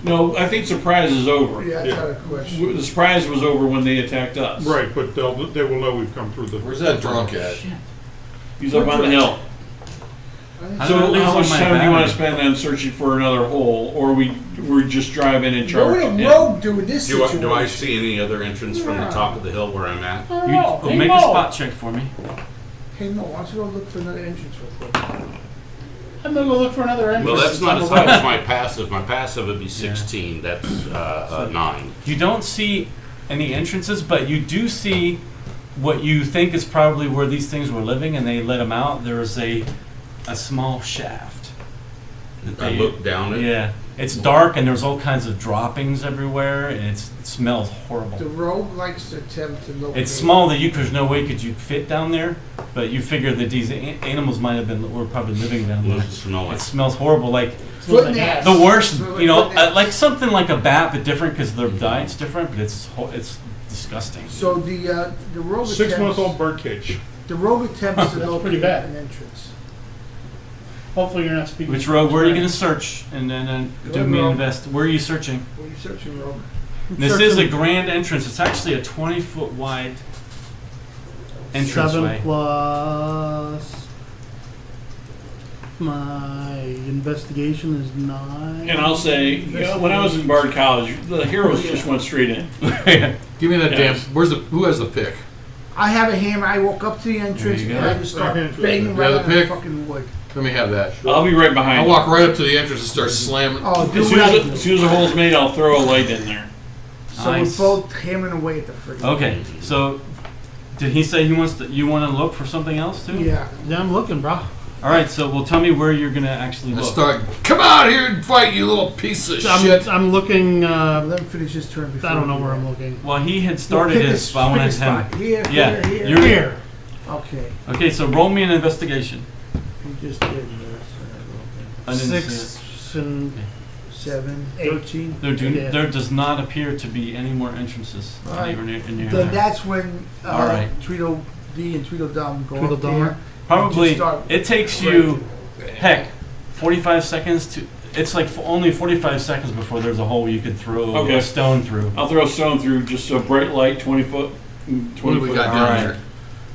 No, I think surprise is over. Yeah, that's Yeah. not a question. The surprise was over when they attacked us. Right, but they will know we've come through the. Where's that drunk at? Shit. He's up on the hill. I So don't lose how all much my time do you want battery. to spend on searching for another hole, or we just drive in and What charge? would a in? rogue do in this Do situation? I see any other entrance from the top of the hill where I'm at? You make a spot check for me. Hey, no, why don't you go look for another entrance real quick? I'm gonna go look for another entrance. Well, that's not as Temple high Bay. as my passive. My passive would be 16. That's 9. You don't see any entrances, but you do see what you think is probably where these things were living, and they let them out. There is a small shaft. that I they- look down it. Yeah, it's dark, and there's all kinds of droppings everywhere, and it smells horrible. The rogue likes to attempt to locate. It's small that there's no way could you fit down there, but you figure that these animals might have been, were probably living down What there. does it smell like? It smells horrible, like Foot and ass. the worst, Smell you know, foot and ass. like something like a bat, but different because their diet's different. But it's disgusting. So the rogue 6-month-old attempts, birdcage. the rogue attempts to That's locate pretty bad. an entrance. Hopefully you're not speaking. Which road? Where are you going to search? And then Go do ahead, me an Rob. invest. Where are you searching? What are you searching, rogue? This is a grand entrance. It's actually a 20-foot wide 7 entranceway. plus My investigation is 9. And I'll say, you know, when I was in Bard College, the heroes just went straight in. Give me that Yes. damn, who has the pick? I have a hammer. I walk up to the entrance There you and go. I just start Right. banging Yeah, right the on the pick. fucking wood. Let me have that. I'll be right behind I'll you. walk right up to the entrance and start slamming. Oh, do As soon what I as, do. as soon as the hole's made, I'll throw a light in there. So we're Nice. both hammering away at the friggin' Okay, so did he say he wants to? You want to look for something else too? Yeah. Yeah, I'm looking, bro. All right. So, well, tell me where you're gonna actually I look. start, come out here and fight, you little piece of shit. I'm looking. Let him finish his turn before I don't know we do where that. I'm looking. Well, he had started Pick a his. But I wanted him. spot. Here, Yeah, here, you're here. Here. Okay. Okay, so roll me an investigation. You just did this. I didn't see it. 6 and 7, 8. 13. Yeah. There does not appear to be any more entrances All right. anywhere in your Then that's when All right. Tweedledee and Tweedledum go Tweedledum. up there. Probably Just start it takes you, heck, 45 seconds to. It's like only 45 seconds before there's a hole you could throw Okay. a stone through. I'll throw a stone through just a bright light, 20 foot. 20 What do we foot. got All down right. there?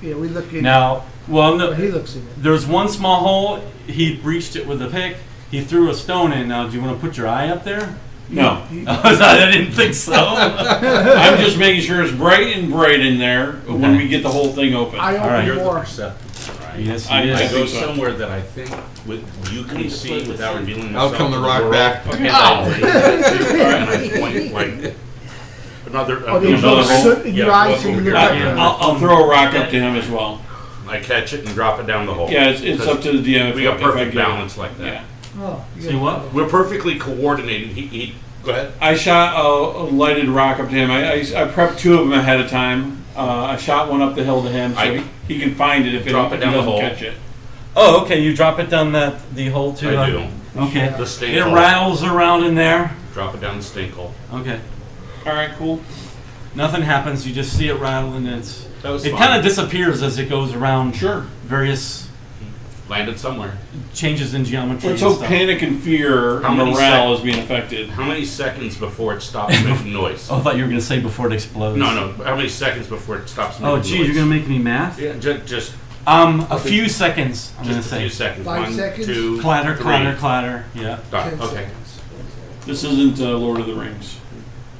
Yeah, we look in. Now, well, no, He looks in it. there's one small hole. He breached it with a pick. He threw a stone in. Now, do you want to put your eye up there? No. I didn't think so. I'm just making sure it's bright and bright in there when Okay. we get the whole thing open. I All open right. You're the more. perceptive, right? Yes, I- he I is. go think so. somewhere that I think you can see without revealing I'll myself come to the the rock world. back. Okay, Ow! and I point like another. Oh, there's no no hole? soot in your eyes, so you over look here. like Yeah. I'll throw a rock up to him as well. I catch it and drop it down the hole. Yeah, it's up to the DM. We got if I perfect get it. balance like that. Yeah. Oh, you See got- what? We're perfectly coordinated. He go ahead. I shot a lighted rock up to him. I prepped 2 of them ahead of time. I shot one up the hill to him so he can find it if Drop it he down the doesn't hole. catch it. Oh, okay. You drop it down the hole too. I do. Okay. The stink It hole. rattles around in there. Drop it down the stink hole. Okay. All right, cool. Nothing happens. You just see it rattle, and That was it fun. kind of disappears as it goes around. Sure. Various Landed somewhere. changes in geometry. Let's and hope stuff. panic and fear How and many morale is being affected. How many seconds before it stops making noise? Oh, I thought you were gonna say before it explodes. No. How many seconds before it stops making Oh, noise? gee, you're gonna make me math? Yeah, just A few seconds. I'm gonna just a few say. seconds. 5 1, seconds? 2, Clatter, 3. clatter, clatter. Yeah. Done. 10 Okay. seconds. This isn't Lord of the Rings.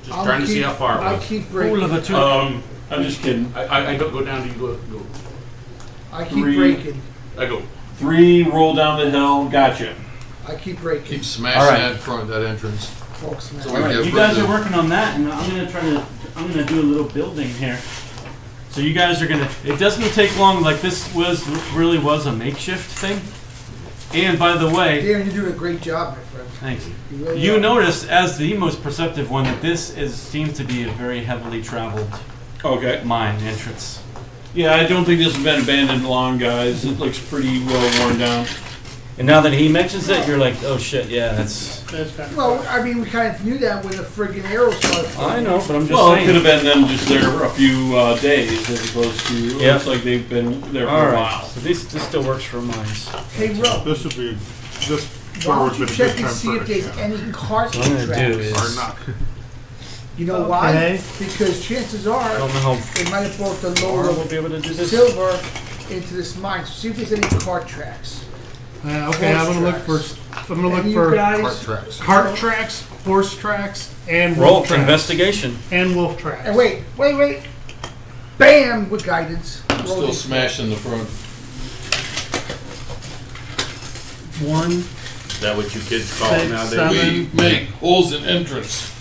Just I'll trying to see keep- how far I it keep Fool breaking. of a two. I'm just kidding. I don't go down to you. Go. I keep 3. breaking. I go. 3, roll down the hill. Gotcha. I keep breaking. Keep smashing All right. that entrance. Folks, man. So All we right, have you guys Britain. are working on that, and I'm gonna do a little building here. So you guys are gonna. It doesn't take long. Like this really was a makeshift thing. And by the way, Darren, you're doing a great job, my friend. thanks. You really You are. notice as the most perceptive one that this seems to be a very heavily traveled Okay. mine entrance. Yeah, I don't think this has been abandoned long, guys. It looks pretty well worn down. And now that he mentions it, you're like, oh shit, yeah, that's. That's kind of Well, I mean, we kind of knew that when the friggin' arrow started I flying. know, but I'm just Well, it saying. could have been them just there for a few days as opposed to. It Yeah. looks like they've been there for All a right. while. So this still works for mines. Hey, Ro, This would be this. why would don't you be a check good and time see for if it. there's any cart So what I'm gonna do tracks? is. Or not. You know why? Okay. Because chances I are don't know how they might have brought the far load we'll be able to do of this. silver into this mine. So see if there's any cart tracks. okay, I'm gonna look for. I'm gonna look And you for guys, Cart tracks. cart tracks, horse tracks, and Roll wolf tracks. investigation. And wolf tracks. and wait. Bam! With guidance. I'm Roll still these. smashing the front. 1, Is that what you kids call it 6, nowadays? 7, We make holes in entrance.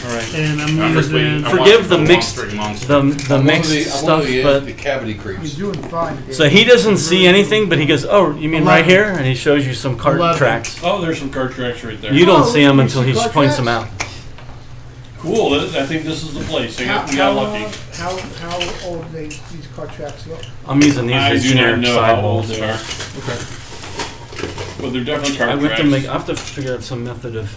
All right. and I'm I'm just waiting. using. I'm Forgive watching the mixed- Monster Monster. The I'm one of mixed the- I'm one stuff, of the but cavity You're creeps. doing fine. Dave. so he doesn't see anything, but he goes, "Oh, you mean right 11. here?" And he shows you some cart 11. tracks. Oh, there's some cart tracks right there. You don't Oh, see them you until see he cart points tracks? them out. Cool. I think this is the place. We got lucky. How old these cart tracks look? I'm using these I as do generic not know how old sidewalls. they are. But they're definitely cart I tracks. I have to figure out some method of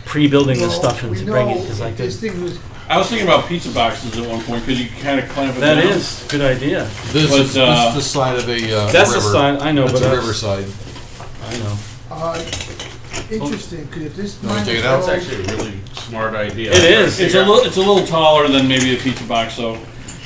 pre-building this stuff and we bring it know because I this could. thing was. I was thinking about pizza boxes at one point because you kind of clamp it That down. is a good idea. This But, is the side of a That's river. the side I know, That's but a that's, riverside. I know. Interesting, because if this You wanna mine take it was out? That's old- actually a really smart idea. It is. It's a little taller than maybe a pizza box, so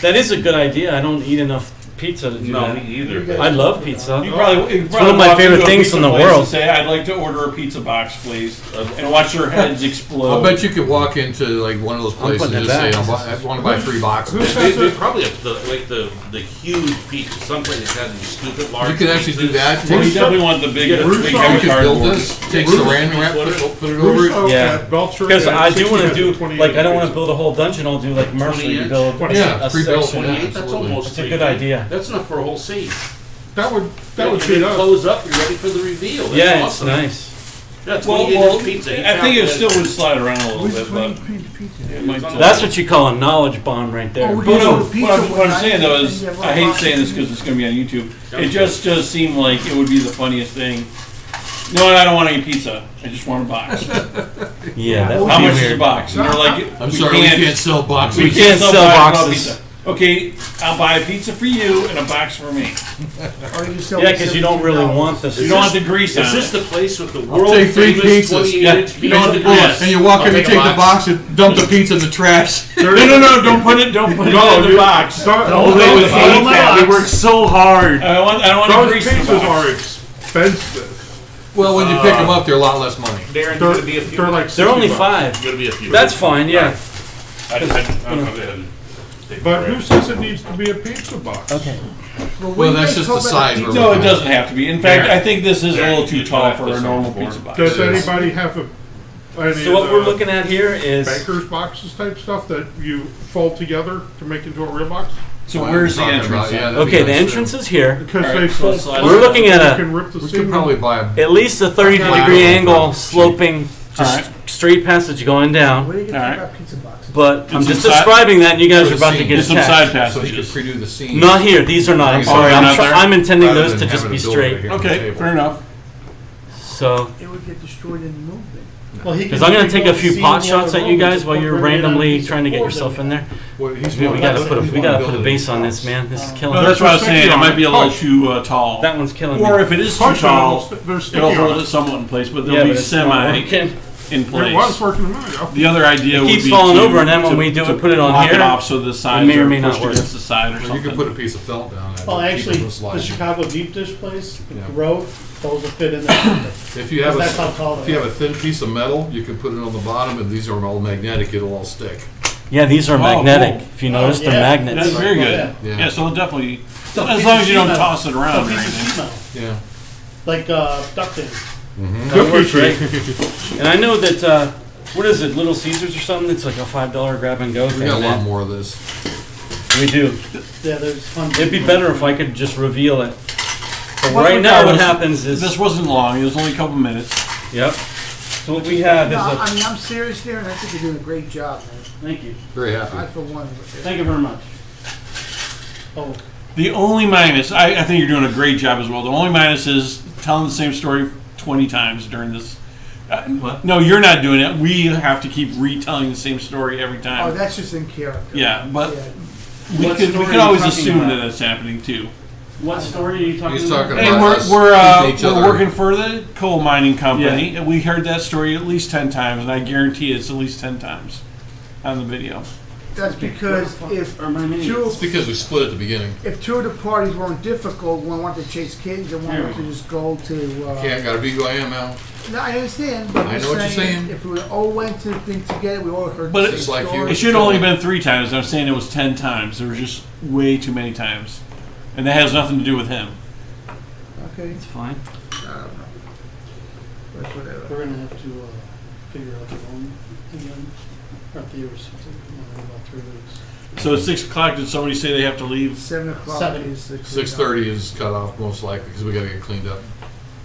That is a good idea. I don't eat enough pizza to do No, that. me either. I love pizza. You probably It's one of my walk favorite into a things pizza in the place world. and say, "I'd like to order a pizza box, please," and watch their heads explode. I bet you could walk into like one of those places putting and it just say, back. I want to buy 3 boxes. They probably have the huge pizza. Someplace that has these stupid large. You could actually do pizzas. that. Well, you Take, definitely want the big, Russo- big you heavy could build cardboard. this, take saran wrap, put it over it. Russo Yeah. at Belcher Because at I do 60 want to has do, a 20 like, I don't want to pizza. build a whole dungeon. I'll do like Mercer. 20 You inch? build Yeah, a pre-built section. one. 28, that's Absolutely. almost It's a 3 good feet. idea. That's enough for a whole scene. That would And speed then up. close up. You're ready for the reveal. That's Yeah, awesome. it's nice. Yeah, Well, 28-inch pizza. I think it still would slide around a little Where's bit, the but 20 pizza? it might. That's what you call a knowledge bomb right there. Oh, we Well, can no, go to pizza what I'm one night saying though and is, you have I hate robots. saying this because it's going to be on YouTube. It just does seem like it would be the funniest thing. No, I don't want any pizza. I just want a box. Yeah, that would How be much is a weird. box? And they're like, I'm sorry, we can't sell boxes. We can't sell boxes. Pizza. Okay, I'll buy a pizza for you and a box for me. Or you sell Yeah, because you don't really $17. want this. You don't want the grease Is on this it. the place with the I'll world take 3 famous pizzas. 28-inch You don't want the pizza? grease. And you walk I'll in and take a take the box and dump the pizza in the trash. No, don't put it in the box. They work so hard. I don't want the Those grease in the pizzas box. are expensive. Well, when you pick them up, they're a lot less money. Darren, They're, gonna be a few. they're like They're only $60. $5. Gonna be a few. That's fine. Yeah. I'm gonna go ahead and take But the who rest. says it needs to be a pizza box? Okay. Well, that's just the size we're No, it looking at. doesn't have to be. In fact, Yeah. I think this is a little too You tall try for this a normal on pizza before. box. Does It is. anybody have any So what of we're the looking at here is baker's boxes type stuff that you fold together to make into a real box? So where's the Talking entrance? about, yeah, at? that'd be okay. The nice, entrance is here. Because Alright, they so fold. it's like- We're looking at You a can rip the We seam could probably buy a. at least a 30-degree Okay. angle, sloping, just Alright. straight passage going down. Where do you get Alright. about pizza boxes? But I'm Some just side- describing that, and you guys For are the about to scene. get There's some side attacked. So he could passages. predo the scene. Not here. These are not. I'm Oh, sorry. they're not there? I'm intending Rather those than to just having be a builder straight. here on the Okay, table. fair enough. So, It would get destroyed in the movement. because I'm gonna take a few pot shots at you guys while you're randomly trying to get yourself in there. Well, he's We wanting- gotta he's put wanting a to base on build this, it. man. This is killing Well, me. that's what I was saying. It might be a little Punch. too tall. That one's killing Or me. if it is too Punch them, tall, they're sticky it'll on hold it. it somewhat in place, but Yeah, they'll but be it's not semi working. in It was place. working a minute ago. The other idea It would keeps be falling to- over, and then when to- we do to it, put it on lock here. it off so the sides may or are may not pushed work. against the side or Well, you something. could put a piece of felt down there. Well, to keep actually, it from the sliding. Chicago deep dish place, Yeah. the road, those will fit in there. If you have That's how tall if they you are. have a thin piece of metal, you can put it on the bottom, and these are all magnetic. It'll all stick. Yeah, these are Oh, magnetic. cool. If you notice, they're yeah. magnets. That's very good. Yeah. Yeah, so definitely, So as piece long of as you sheet don't metal. toss it So around or piece of anything. sheet metal, Yeah. like duct tape. That works great. And I know that what is it, Little Caesars or something? It's like a $5 grab and go We thing. got a lot man. more of this. We do. Yeah, there's hundreds. It'd be better if I could just reveal it. But Well, right now, what regardless, happens is, This wasn't long. It was only a couple minutes. yep. So what we have is No, a. I mean, I'm serious there, and I think you're doing a great job, man. Thank you. Very happy. I, for one. Thank you very much. Oh, The only minus, I think you're doing a great job as well. The only minus is telling the same story 20 times during this. What? No, you're not doing it. We have to keep retelling the same story every Oh, time. that's just in character. Yeah, but Yeah. we What could story we are could you always talking assume about? that it's happening too. What story are you talking He's about? talking Hey, about we're us we're, eating each we're other. working for the coal mining company. We heard that story at least 10 times, and I guarantee it's at least 10 times on the video. That's because if Or my mini. two, It's because we split at the beginning. if two of the parties weren't difficult, one wanted to chase kids and one Here wanted we to just go to. Can't gotta be who I am, Al. No, I understand, but I I'm know what you're saying. If we all went to the thing together, we all heard But the same it's like you- story. It should have only been 3 times. I'm saying it was 10 times. There was just way too many times, and that has nothing to do with him. Okay, It's fine. I don't know. But whatever. we're gonna have to figure out the loan again. Up the years, about 3 weeks. So at 6 o'clock, did somebody say they have to leave? 7 o'clock 7. is the 6:30 is cut off most likely because we gotta get cleaned up.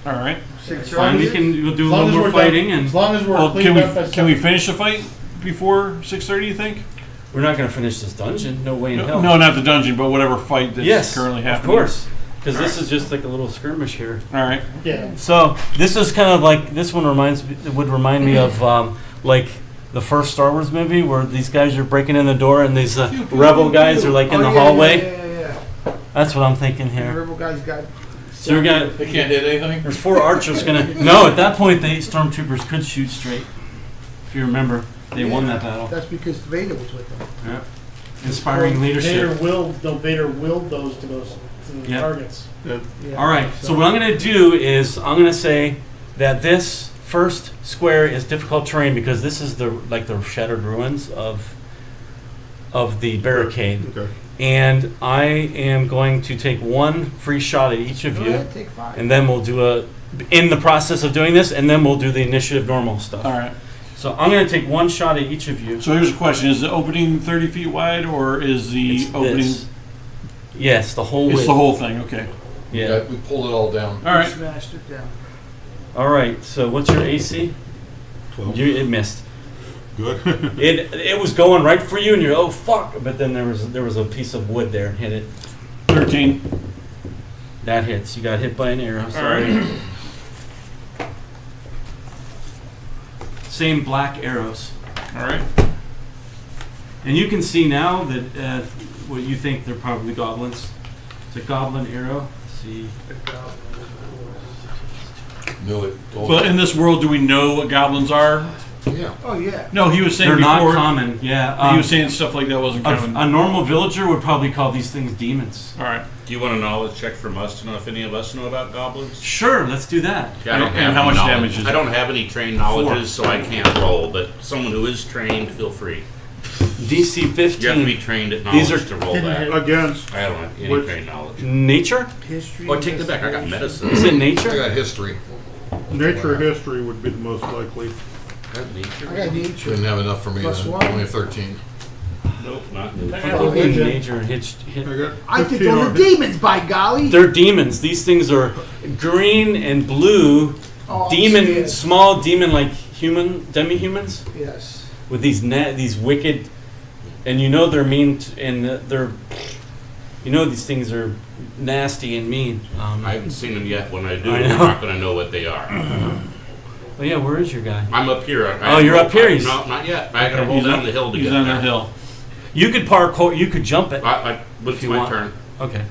All right. Fine. We can. We'll do a As long little as more we're fighting, done, and as long as we're Well, cleaned up by can we 7. finish the fight before 6:30? You think? we're not going to finish this dungeon. No way in hell. No, not the dungeon, but whatever fight that's Yes, currently of happening. course. Because this is just like a little skirmish here. All right. Yeah. So this is kind of like this one would remind me of like the first Star Wars movie where these guys are breaking in the door and these rebel guys are like in Oh, the yeah, hallway. Yeah. That's what I'm thinking The here. rebel guys got. So we got They can't hit anything? there's 4 archers gonna. No, at that point the stormtroopers could shoot straight. If you remember, they won that battle. That's because Vader was with them. Yeah. inspiring leadership. Vader willed those to the Yeah. targets. That- Yeah. All right. So what I'm going to do is I'm going to say that this first square is difficult terrain because this is the shattered ruins of the barricade, Okay. and I am going to take one free shot at each of Go you, ahead, take 5. and then we'll do in the process of doing this, and then we'll do the initiative normal stuff. All right. So I'm going to take one shot at each of you. So here's a question: is the opening 30 feet wide, or is the It's opening? this. Yes, the whole It's width. the whole thing. Okay. Yeah. We pulled it all down. All right. Smashed it down. All right. So what's your AC? 12. It missed. Good. It was going right for you, and you're oh fuck! But then there was a piece of wood there and hit it. 13. That hits. You got hit by an arrow. All Sorry. right. Same black arrows, All right. and you can see now that what you think they're probably goblins. It's a goblin arrow. Let's see. Knew it. Told Well, you. in this world, do we know what goblins are? Yeah. Oh, yeah. No, he was saying They're before. not common. Yeah. He was saying stuff like that wasn't common. a normal villager would probably call these things demons. All right. Do you want a knowledge check from us to know if any of us know about goblins? Sure, let's do that. Yeah, I don't And have how any much knowledge. damage is I it? don't have any trained knowledges, so I can't roll. But someone who is trained, feel free. DC 15. You have to be trained at These knowledge are- to roll that. Against, I don't have any Which- trained knowledge. Nature? History. Oh, take that back. I got medicine. Is it I nature? got history. nature history would be the most likely. I got nature. I got nature. Didn't have enough for me. Plus Then. one. Only a 13. Nope, not nature. I got Probably religion. nature I hit. got I think 15 those are on demons, by golly. They're demons. These things are green and blue. Oh, I'm Demon, scared. small demon-like demi-humans Yes. with these wicked, and you know they're mean, and they're, you know these things are nasty and mean. I haven't seen them yet. When I do, I I'm know. not going to know what they are. Oh yeah, where is your guy? I'm up here. Oh, you're up here. He's- No, not yet. I got to Okay. roll He's down on the hill to He's get on there. the hill. You could parkour. You could jump it. It's If you my want. turn. Okay,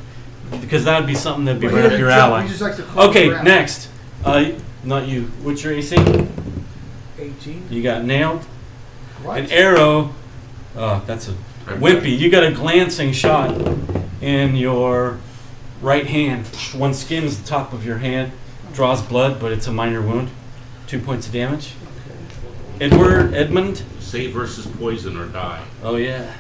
because that would be something that'd be Well, right he up doesn't your jump, alley. He just likes to crawl Okay, around. next. Not you. What's your AC? 18. You got nailed. What? An arrow. Oh, that's a wimpy. You got a glancing shot in your right hand. One skims the top of your hand, draws blood, but it's a minor wound. 2 points of damage. Edmund. Save versus poison or die. Oh yeah.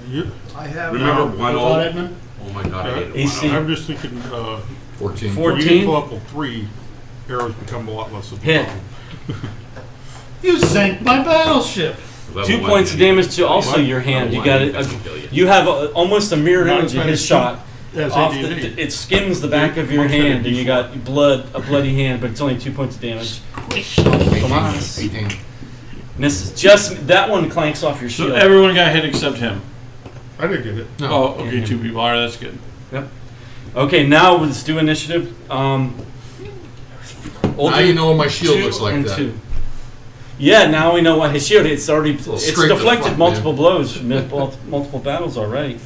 You, I have. Remember No. one Go old. on, Edmund. Oh my god, I hated AC. one old. I'm just thinking, 14. Four- when you 14? get to level 3, arrows become a lot less of a Hit. problem. You sank my battleship. Level 2 one points of didn't- damage to also What? your hand. Level You one got didn't it. kill you. You have almost a mirror Not image of his as shot. As Off AD&D. it skims the back of your Much better hand, and you before. got a bloody hand, but it's only 2 points of damage. 18. Come on. 18. And this is just that one clanks off your So shield. everyone got hit except him. I didn't get it. No. Oh, okay, Yeah. 2 people. All right, that's good. Okay, now let's do initiative. Now you know what my shield 2 looks like and that. 2. Yeah, now we know what his shield. It's already Little it's scrape the deflected front, multiple man. blows from multiple battles already.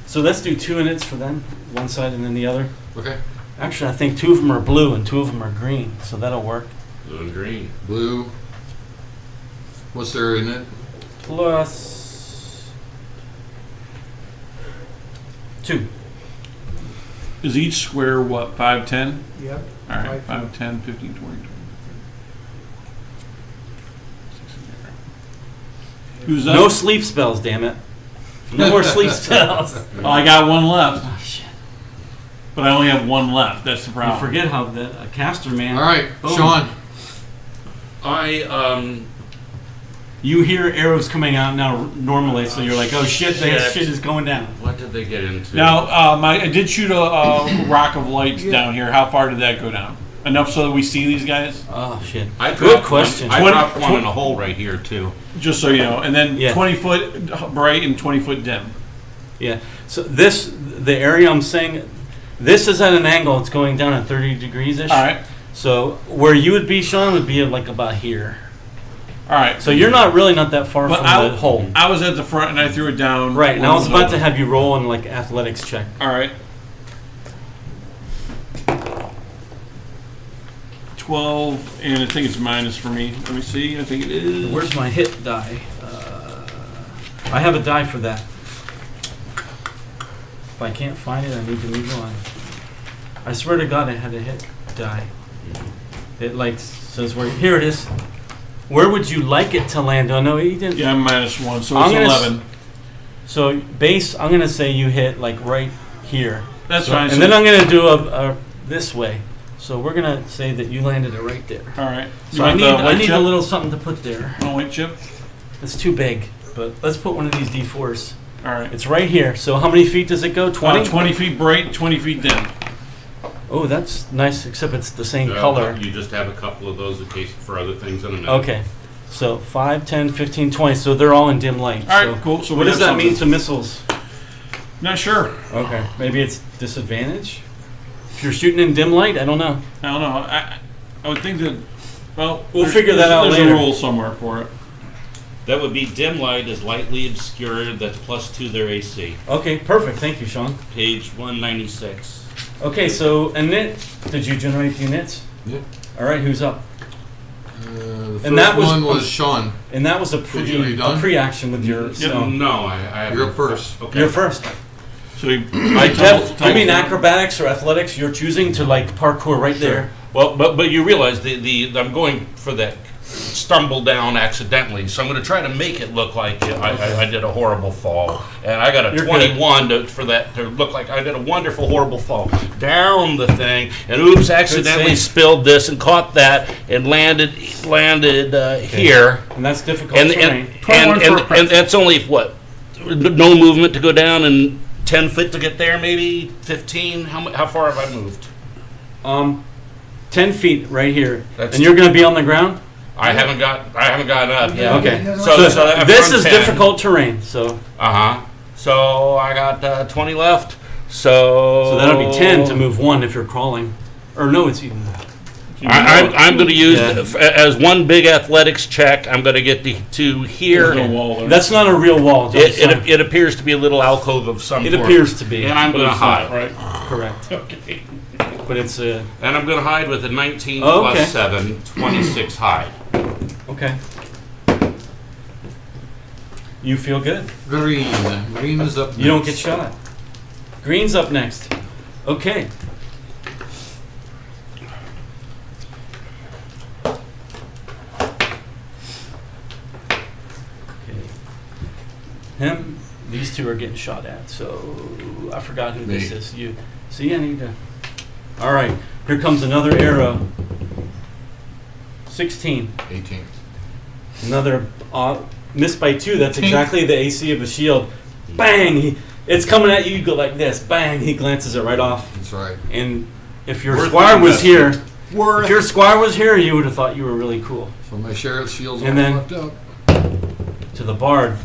So let's do 2 inits for them, one side and then the other. Okay. Actually, I think 2 of them are blue and 2 of them are green, so that'll work. Blue and green. Blue. What's there in it? Plus 2. Is each square what, 5, 10? Yep. All right, 5 5, 10, 15, 20, 20. Who's up? No sleep spells, damn it. No more sleep spells. Oh, I got 1 left, Oh, shit. but I only have 1 left. That's the You problem. forget how a caster man. All right, Boom. Sean. You hear arrows coming out now normally, so you're like, oh shit, that Shit. shit is going down. What did they get into? Now, I did shoot a rock of lights down here. How far did that go down? Enough so that we see these guys? Oh shit. I Good dropped question. One, I 20 dropped one in a hole right here too. Just so you know. And then Yeah. 20 foot bright and 20 foot dim. Yeah. So the area I'm saying, this is at an angle. It's going down at 30 degrees ish. All right. So where you would be, Sean, would be like about here. All right. So you're not that far But from I, the hole. I was at the front and I threw it down. Right. And I was about to have. have you roll on like athletics check. All right. 12, and I think it's minus for me. Let me see. I think it is. Where's my hit die? I have a die for that. If I can't find it, I need to move on. I swear to God, I had a hit die. It like says where. Here it is. Where would you like it to land? Oh no, he didn't. Yeah, I'm -1, so I'm it's gonna 11. So base, I'm gonna say you hit like right here. That's fine. And then I'm gonna do a this way. So we're gonna say that you landed it right there. All right. So I need a little something to put there. Oh, white chip. It's too big, but let's put one of these D4s. All right. It's right here. So how many feet does it go? 20? 20 feet bright, 20 feet dim. Oh, that's nice, except it's the same color. You just have a couple of those in case for other things in a minute. Okay. So 5, 10, 15, 20. So they're all in dim light. All right, cool. So what we does have that mean something. to missiles? Not sure. Okay. Maybe it's disadvantage? If you're shooting in dim light? I don't know. I don't know. I would think that. Well, We'll figure that out there's later. a rule somewhere for it. That would be dim light is lightly obscured. That's +2 their AC. Okay, perfect. Thank you, Sean. Page 196. Okay, so init. Did you generate the inits? Yep. All right, who's up? The And that first was- one was Sean. And that was a you done? pre-action with your stone. No, I haven't. You're up first. Okay. You're first. So you, Jeff, you mean acrobatics or athletics? You're choosing to like parkour right there. Well, but you realize I'm going for that stumble down accidentally, so I'm going to try to make it look like I did a horrible fall, and I got a You're 21 for that to look like I did a wonderful horrible fall down the thing, and oops, accidentally save. spilled this and caught that and landed here, And that's difficult and terrain. and that's only what, no movement to go down and 10 foot to get there, maybe 15. How far have I moved? 10 feet right here. That's- And you're going to be on the ground? I haven't gotten up. Yeah. Okay. So I've This run is 10. difficult terrain, so So I got 20 left. So that'll be 10 to move 1 if you're crawling. Or no, it's even. I'm going to use Yeah. as one big athletics check. I'm going to get to here. There's no wall there. That's not a real wall. Just It appears to be a little alcove of some it sort. appears to be. And I'm But going to it's not, hide. right? Correct. Okay. But it's And I'm going to hide with a 19 Oh, okay. plus 7, 26 hide. okay. You feel good. Green. Green is up next. You don't get shot. Green's up next. Okay. Him, these two are getting shot at. So I forgot who this Me. is. You see, I need to. All right, here comes another arrow. 16. 18. Another missed by 2. That's Tink. exactly the AC of a shield. Bang! It's coming at you. You go like this. Bang! He glances it right off. That's right. And if your Worth squire the was here, investment. if your squire was here, you would have thought you were really cool. So my sheriff's shield's all And then- fucked up. To the bard,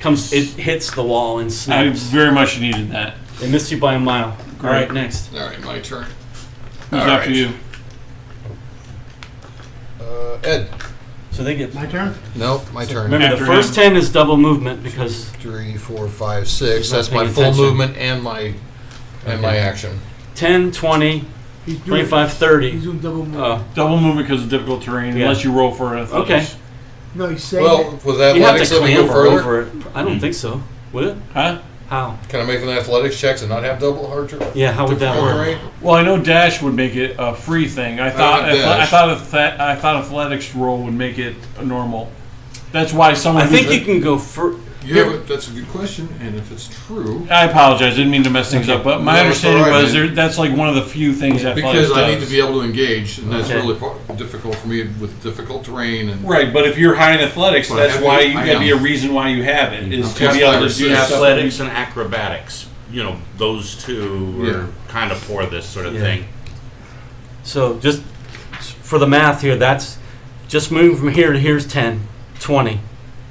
it hits the wall and I snaps. very much needed that. It missed you by a mile. Great. All right, next. All right, my turn. Who's All after right. you? Ed. So they get. My turn? Nope, my turn. Remember, After the first him. 10 is double movement because 3, 4, 5, 6. You're not That's my paying full attention. movement and my Okay. action. 10, 20, He's doing, 25, he's 30. doing double move. Double movement because of difficult terrain, Yeah. unless you roll for athletics. Okay. No, he's saying Well, with You have athletics, to let me go clamber further. over it. I don't think so. Would it? Huh? How? Can I make an athletics check and not have double hard terrain? Yeah, how would that work? Terrain? Well, I know dash would make it a free thing. I thought dash. I thought athletics roll would make it a normal. That's why someone. I think who's- you can go for. You have it. That's a good question, and if it's true, I apologize. I didn't mean to mess things Okay. up, but my No, it's understanding all right, was man. that's like one of the few things athletics because I need does. to be able to engage, and that's Okay. really difficult for me with difficult terrain. And Right, but if you're high in athletics, But I that's have why to- you I gotta be a am. reason why you have it is to Okay. be able to do Athletics, stuff. Athletics and acrobatics, those two Yeah. are kind of for this sort of Yeah. thing. So just for the math here, that's just move from here to here's 10, 20,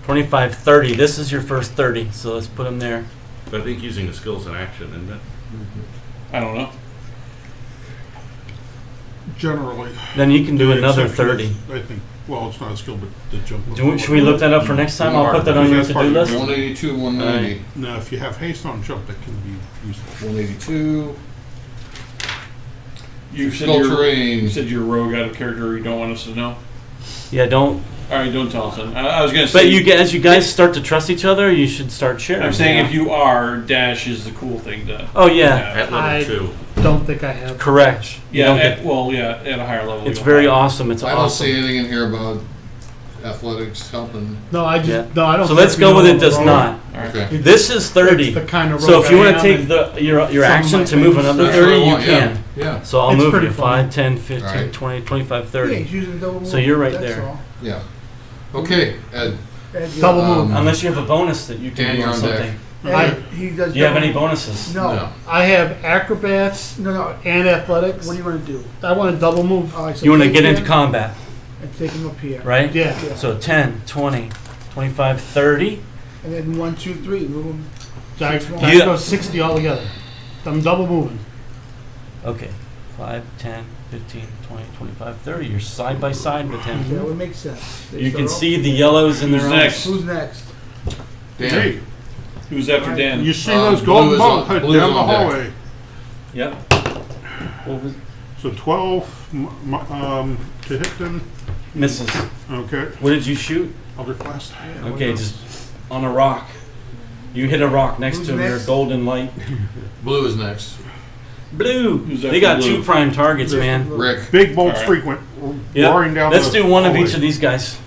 25, 30. This is your first 30. So let's put them there. But I think using the skills in action, isn't it? I don't know. Generally. Then you can do The another exception 30. is, I think, well, it's not a skill, but the jump. Should we look that up for next time? I'll put that on your to-do list. 182, 190, Now, if you have haste on jump, that can be useful. 182. You said Difficult you're, terrain. you said you're rogue out of character. You don't want us to know. Yeah, don't. All right, don't tell us then. I was gonna say. But as you guys start to trust each other, you should start sharing. I'm saying if you are, dash is the cool thing to. Oh yeah, At level 2. Don't think I have. correct. You don't Yeah. get- At a higher level. it's you'll very have it. awesome. It's I don't awesome. see anything in here about athletics helping. No, I just Yeah. no, I don't. So think let's we go know with it. the Does role. not. All right. Okay. This is 30. It's the kind of So rogue if you I want to am, take your some action might to move think another That's what 30, I you want, can. Yeah. So I'll It's move pretty you fun. 5, 10, 15, All right. 20, 25, Yeah, 30. he's using double move. So you're right That's there. all. Yeah. Okay, Ed. And Double you're- move. Unless you have a bonus that you can Dan, do you're on on deck. something. and he does. Do you have double any move. bonuses? No. I have acrobats No. and athletics. What do you want to do? I want to double move. All right, so You want to take get him into combat, and take him up here. right? Yeah. Yeah. So 10, 20, 25, 30. And then 1, 2, 3. Move him. So I, Six I Yeah. go 60 altogether. I'm double moving. Okay. 5, 10, 15, 20, 25, 30. You're side by side with him. That would make sense. They You start can off- see the yellows in their Who's eyes. next? Who's next? Dan. Hey, Who's after Dan? you see Um, those golden blue is balls on- down blue is the on deck. hallway. Yep. What was So 12 to hit them. misses? Okay, What did you shoot? other class. Okay, just on a rock. You hit a rock next Who's to your next? golden light. Blue is next. Blue. Who's They after got blue? 2 prime targets, man. Rick. Big bolts All right. frequent. Yep. Roaring down Let's the do one of hallway. each of these guys.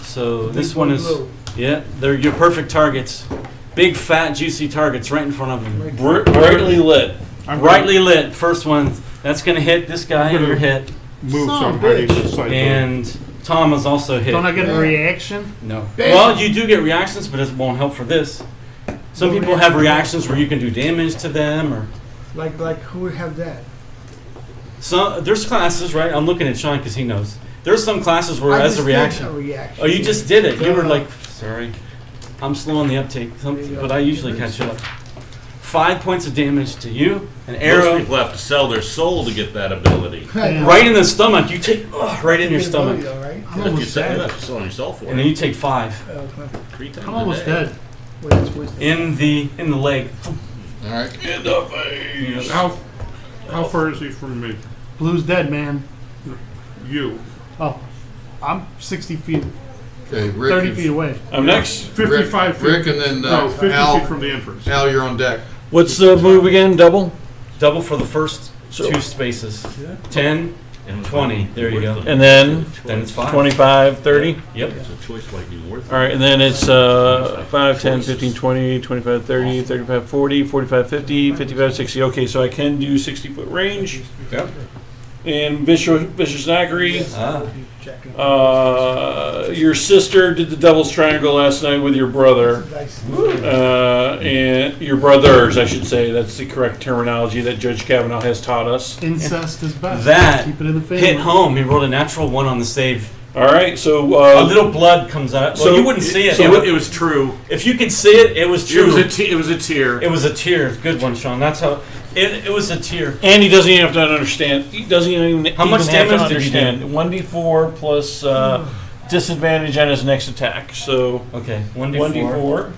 So this Big one boy is, blue. yeah, they're your perfect targets. Big, fat, juicy targets right in front of them. Brightly lit. I'm Brightly lit. First one, that's going to hit this guy, I'm you're gonna- hit. Move Son some of a hiding bitch. inside the- And Tom is also hit. Don't I get a reaction? No. Bam. Well, you do get reactions, but it won't help for this. Some No people have reaction. reactions where you can do damage to them, or Like who would have that? some. There's classes, right? I'm looking at Sean because he knows. There's some classes where I as just a did reaction. A reaction. Oh, you just did it. You were Duh. like, sorry, I'm slow on the uptake, but I usually catch up. 5 points of damage to you. An Most arrow people have to sell their soul to get that ability. right in the stomach. You take right in your Get a bully stomach, though, right? I'm If you almost sell, you dead. have to sell yourself for and then it. you take 5 Okay. 3 times I'm a almost day. dead. Well, that's wisdom. in the leg. All right. In the face. How far is he from me? Blue's dead, man. You. Oh, I'm 60 feet, Okay, Rick. 30 feet away. I'm next. 55 feet. Rick, and then No, 50 Al. feet from the entrance. Al, you're on deck. What's the move again? Double? Double for the first So- 2 spaces. 10, And 20. There you go. And then Then it's 5. 25, 30. Yep. It's a choice like you worth it. All right, and then it's 5, 10, 15, 20, 25, 30, 35, 40, 45, 50, 55, 60. Okay, so I can do 60-foot range. Yep. And vicious knockery. Ah. Checking. Your sister did the devil's triangle last night with your brother. Nice. And your brothers, I should say. That's the correct terminology that Judge Kavanaugh has taught us. Incest is best. That Keep it in the family. hit home. He rolled a natural 1 on the save. All right, so A little blood comes out. Well, you wouldn't see it. It was true. If you could see it, it was It true. was a tear. It was a tear. Good one, Sean. That's how. It was a tear. and he doesn't even have to understand. He doesn't even How much even have to damage did you do? understand. 1d4 plus disadvantage on his next attack. So Okay, 1d4. 1d4.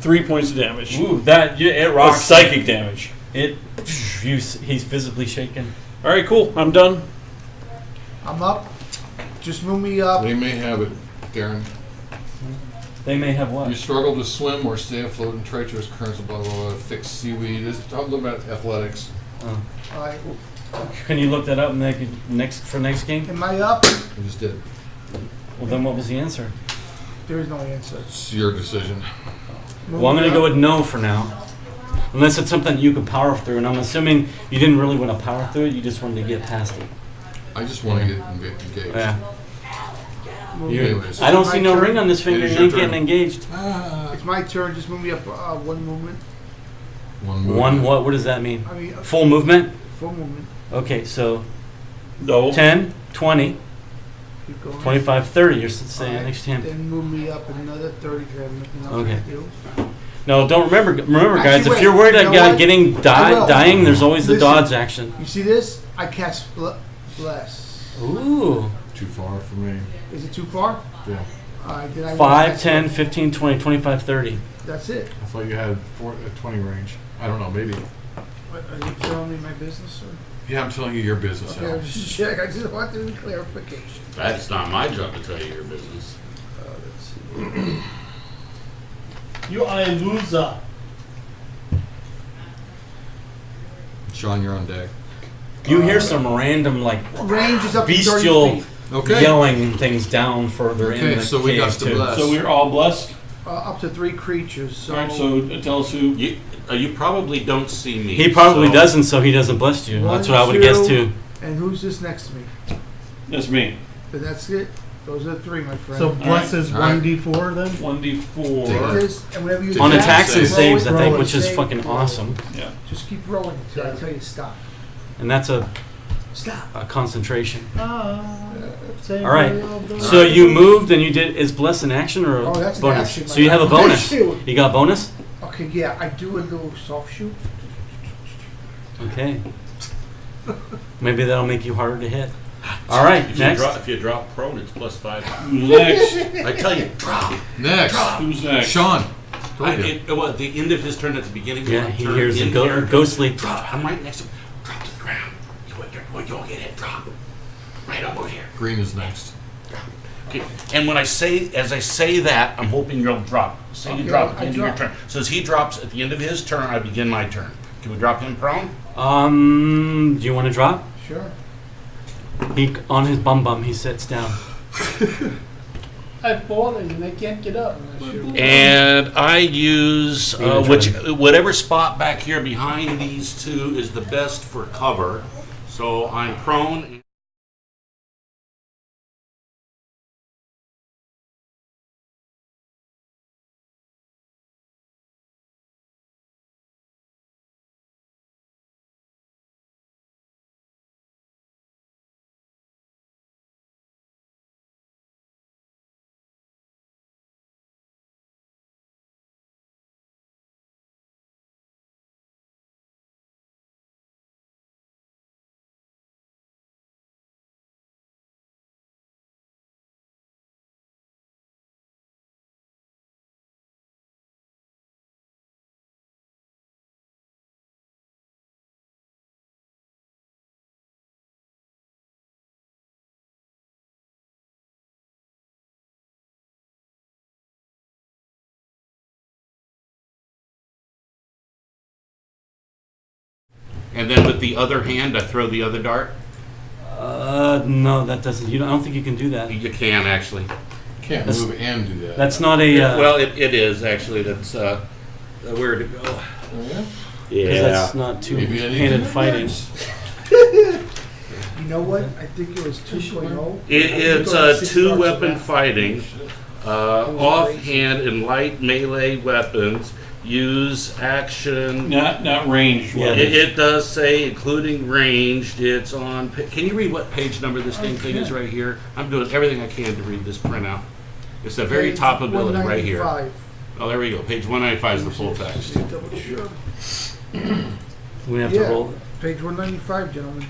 3 points of damage. Ooh, that it That's rocks. psychic damage. He's physically shaken. All right, cool. I'm done. I'm up. Just move me up. They may have it, Darren. They may have what? You struggle to swim or stay afloat in treacherous currents, blah, blah, blah, fix seaweed. Talk about athletics. Oh. All right. Can you look that up next game? Am I up? I just did. Well, then what was the answer? There is no answer. It's your decision. Move Well, I'm me going to go up. with no for now. Unless it's something you could power through, and I'm assuming you didn't really want to power through it, you just wanted to get past it. I just want to get engaged. Yeah. Move You- me- Anyways. I don't see no My turn. ring on this finger, It is you your ain't turn. getting engaged. It's my turn. Just move me up one movement. One move. One, what does that mean? I mean, Full movement? full movement. Okay, so No. 10, 20, Keep going. 25, 30, you're saying Alright, next to him. Then move me up another 30 because I have nothing else Okay. to do. No, don't remember guys, Actually, if you're wait, worried you about know what? getting I will. dying, there's always the Listen. dodge action. You see this? I cast bless. Ooh. Too far for me. Is it too far? Yeah. Alright, then I won't 5, cast 10, bless. 15, 20, 25, 30. That's it. I thought you had 20 range. I don't know, maybe. What, are you telling me my business, or? Yeah, I'm telling you your business, Okay, Al. I'm just check. I just wanted clarification. That's not my job to tell you your business. Let's see. You are a loser. Sean, you're on deck. You hear some random like Range is up to 30 bestial feet. Okay. yelling and things down further in Okay, the so we cave got to too. bless. So we're all blessed. Up to 3 creatures. So, All right. So tell us who. You probably don't see me. He probably so- doesn't, so he doesn't bless you. One, That's what I would have guessed two. too. and who's this next to me? That's me. Then that's it. Those are the 3, my friend. So bless is All right. 1d4 then? 1d4. Take this, and whenever you On Take attacks and save. saves, I roll think, it, which is save, fucking roll it. awesome. Yeah. Just keep rolling until I tell you to stop. And that's a Stop. concentration. Say All right. all the- So you moved and you did. Is bless an action or a Oh, that's an bonus? action, So you my have a friend. bonus. Shoot. You got bonus? Okay, yeah, I do a little soft shoot. Okay. Maybe that'll make you harder to hit. All right, next. If you drop prone, it's +5. Who's next? I tell you, drop. Next. Who's next? Sean. Told you. At the end of his turn at the beginning. of Yeah, my he turn, hears a in character, ghostly. Drop. I'm right next to him. Drop to the ground. You'll get hit. Drop. Right over here. Green is next. Okay. And when as I say that, I'm hoping you'll drop. Say you Okay, drop at the I end of your drop. turn. So as he drops at the end of his turn, I begin my turn. Can we drop him prone? Do you want to drop? Sure. He on his bum, he sits down. I've fallen and I can't get up. And I use Green and whatever spot back here behind these two is the best for cover. So I'm prone. And then with the other hand, I throw the other dart. No, that doesn't. I don't think you can do that. You can actually. Can't That's- move and do that. That's not a. Well, it is actually. That's where to go. Oh, yeah? 'Cause that's not Maybe I need two-handed to- fighting. You know what? I think it was 2.0. It's a 2-weapon fighting. Offhand and light melee weapons use action. Not ranged. Yeah. weapons. It does say including ranged. It's on. Can you read what page number this dang thing is right here? I'm doing everything I can to read this printout. It's the very Page top ability right here. 195. Oh, there we go. Page 195 is the full text. Double sure. We have Yeah. to roll. Page 195, gentlemen.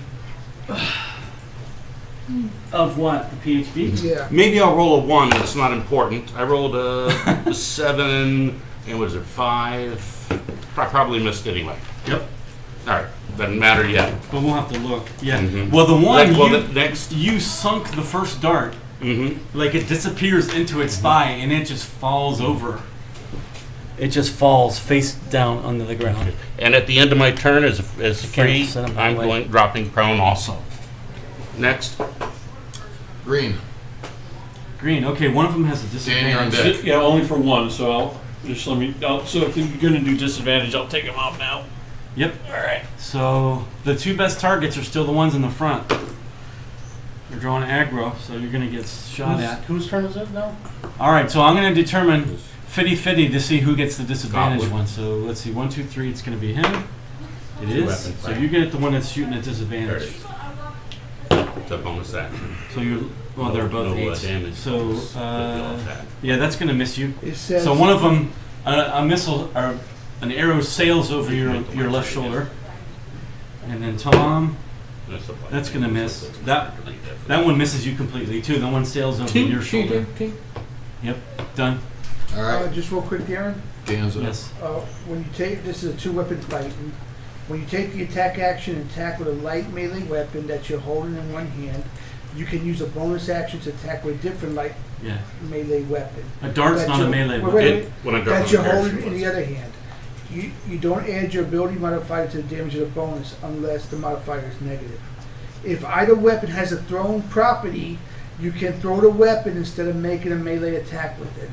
Of what? The PHB? Yeah. Maybe I'll roll a 1. That's not important. I rolled a 7 and was it 5? I probably missed anyway. Yep. All right, doesn't matter yet. But we'll have to look. Yeah. Mhm. Well, the one Well, you, the next. you sunk the first dart, like it disappears into its thigh and it just falls over. It just falls face down under the ground. And at the end of my turn, as free, set 'em that I'm way. dropping prone also. Next. Green. Green. Okay, one of them has a Dan, you're on disadvantage. deck. Yeah, only for one. So I'll just let me. So if you're gonna do disadvantage, I'll take them off now. Yep. All right. So the 2 best targets are still the ones in the front. You're drawing aggro, so you're gonna get shot at. Whose turn is it now? All right, so I'm gonna determine 50-50 to see who gets the disadvantage Goblet. one. So let's see, 1, 2, 3. It's gonna be him. It is. Two-weapon So fight. you get the one that's shooting at There it disadvantage. is. It's a bonus action. So you're well, they're both No, 8s. damage. So But they'll attack. yeah, that's gonna miss you. It says. So one of them, a missile or an arrow sails over your left shoulder, and then Tom, that's gonna miss. That one misses you completely too. That one sails over your shoulder. Yep, done. All right. Just real quick, Darren. Dan's up. Yes. When you take this is a 2-weapon fight. When you take the attack action and attack with a light melee weapon that you're holding in one hand, you can use a bonus action to attack with a different light Yeah. melee weapon. A dart's That not a you- melee wait, weapon. wait, wait. When I drop That on you're the holding parachute in the was. other hand. You don't add your ability modifier to the damage of the bonus unless the modifier is negative. If either weapon has a thrown property, you can throw the weapon instead of making a melee attack with it.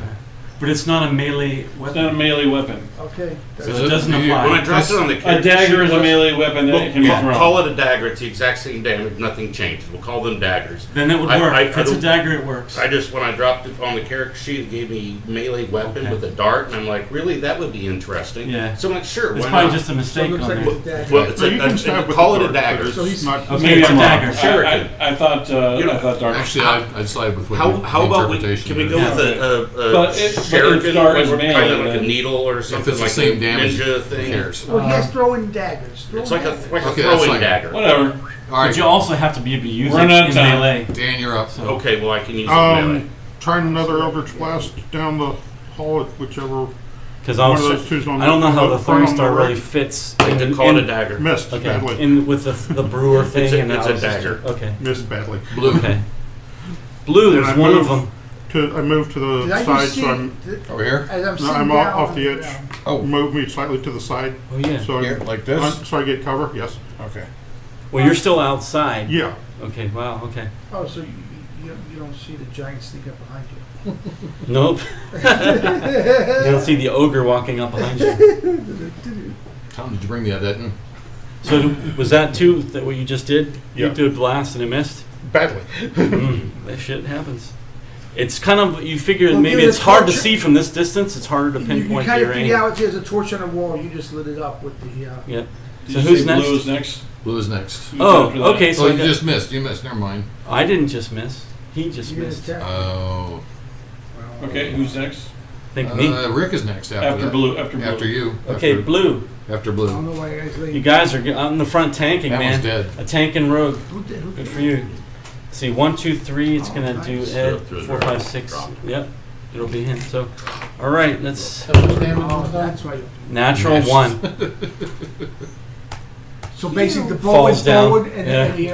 But it's not a melee It's weapon. not a melee weapon. Okay. So it doesn't apply. When I dropped it on the A character dagger sheet is a was- melee weapon that can be We'll thrown. call it a dagger. It's the exact same damage. Nothing changes. We'll call them daggers. Then it would I- work. I- If it's I a don't- dagger, it works. I just, when I dropped it on the character sheet, it gave me melee weapon Okay. with a dart, and I'm like, really? That would be interesting. Yeah. So I'm like, sure, It's why probably not? just a So it mistake looks on like there. it's a dagger. Well, it's So you can a, stab with call the it a dart, dagger. but So he's- it's not. Okay, Maybe it's a I'm wrong. dagger. Shuriken. I thought I thought dark. Actually, I'd side with what How, your how about we, interpretation can we is. go Yeah. with a But if shuriken, dart is kind melee, of like a then- needle or If something it's the like same a damage, ninja who thing? cares? Well, he has throwing daggers. It's like a Okay, that's throwing fine. dagger. Whatever. All right, But you also have to be able to use Run it out of in time. melee. Dan, you're up. So, Okay, well I can use it melee. Trying another Eldritch Blast down the hall at whichever because one of those two's on I don't know how the throwing on star right. really fits. I can call it a dagger. Missed Okay, badly. in with the brewer thing, and it's I a was just- dagger. Okay, Missed badly. Blue. okay. Blue, And there's I one of moved them. I moved to Did the I side, just see so I'm Over here? as I'm no, sitting I'm down off the on edge. Oh. Move me slightly to the side, Oh yeah. so Here, like this? so I get cover. Yes. Okay. Well, you're still outside. Yeah. Okay. Wow. Okay. Oh, so you don't see the giant sneak up behind you. Nope. You don't see the ogre walking up behind you. Tom, did you bring that in? So was that too that what you just did? Yeah. You did a blast and it missed. Badly. That shit happens. It's kind of you figure Well, maybe give it it's a hard to torch. see from this distance. It's harder to You pinpoint kind your of aim. figure out there's a torch on the wall. You just lit it up with the. Yep. Did So you who's say next? Blue is next. Blue is next. Who's Oh, after that? okay. So Oh, I you got- just missed. You missed. Never mind. I didn't just miss. He just You missed. attack. Oh. Okay, who's next? Think me. Rick is next after After that. Blue. After Blue. After you. Okay, After, Blue. After I Blue. don't know why you guys leave. You guys are out in the front tanking, That man. one's dead. A tanking rogue. Who did- who Good did- for you. See, 1, 2, 3. It's Oh, gonna nice. do Throw Ed. it through the 4, door. 5, 6. Drop. Yep. It'll be him. So, all right. Let's Oh, that's why. natural Nice. 1. So basically, the bow Falls went down. forward, and then Yeah.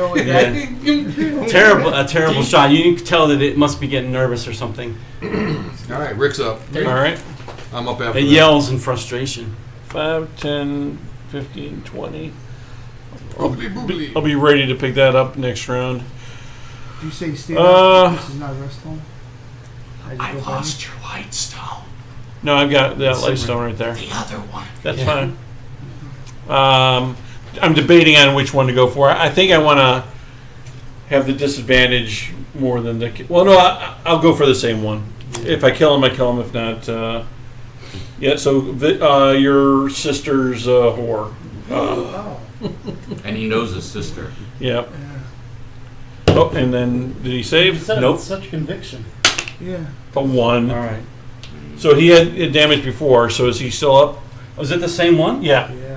the Terrible, a terrible shot. You can tell that it must be getting nervous or something. All right, Rick's up. All right. I'm up after It that. yells in frustration. 5, 10, 15, 20. Boobly, boobly. I'll be ready to pick that up next round. Do you say stand Uh, up? This is not a rest home. As you I go by lost your white stone. No, I've got that It's light simmer. stone right there. The other one. That's Yeah. fine. I'm debating on which one to go for. I think I want to have the disadvantage more than the. Well, no, I'll go for the same one. If I kill him, I kill him. If not, yeah. So your sister's whore. Oh, And he knows his sister. Yeah. yeah. Oh, and then did he You save? said it Nope. with such conviction. Yeah. A 1. All right. So he had damage before. So is he still up? Was it the same one? Yeah. Yeah.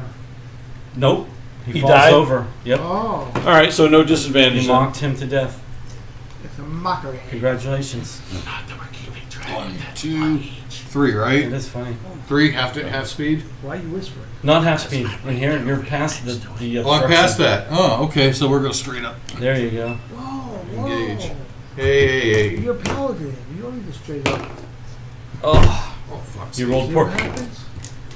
Nope. He falls died? over. Yep. Oh, All right. So no You disadvantage. then. mocked him to death. it's a mockery. Congratulations. Not that we're keeping track. 1, 2, 3, It right? is funny. 3, half speed? Why are you whispering? Not half speed. In here, you're past the. Oh, I'm past that. Oh, okay, so we're going straight up. There you go. Whoa, Engage. whoa. Hey. You're a paladin. You don't need to straight up. Oh, Oh, fuck. you rolled See poor. what happens?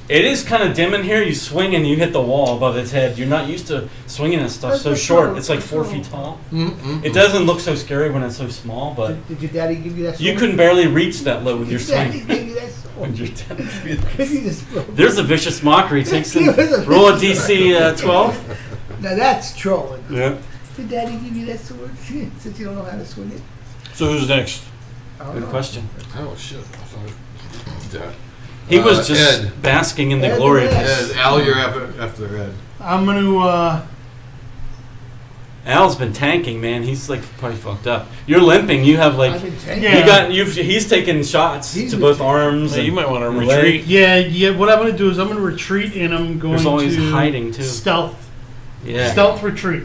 It is kind of dim in here. You swing and you hit the wall above his head. You're not used to swinging and stuff That's so what's short. wrong. It's like That's 4 wrong. feet tall. Mm-mm. It doesn't look so scary when it's so small, but Did your daddy give you that sword? you couldn't barely reach that low with your Your daddy swing. gave you that sword. When you're 10 Give you this sword. There's a vicious mockery. Takes Give us a roll a vicious DC 12. Now that's trolling. Yeah. Did daddy give you that sword since you don't know how to swing it? So who's next? I don't Good know. Oh, question. shit. I thought that. He was just Ed. basking in the Ed, glory of Ed. this. Ed, Al, you're after Ed. I'm gonna Al's been tanking, man. He's like probably fucked up. You're limping. You have I've like been tanking. Yeah. he's taking shots He's to been both taking- arms. So you and might want to leg. retreat. yeah. What I'm gonna do is I'm gonna retreat and I'm going There's always to hiding, too. stealth Yeah. retreat.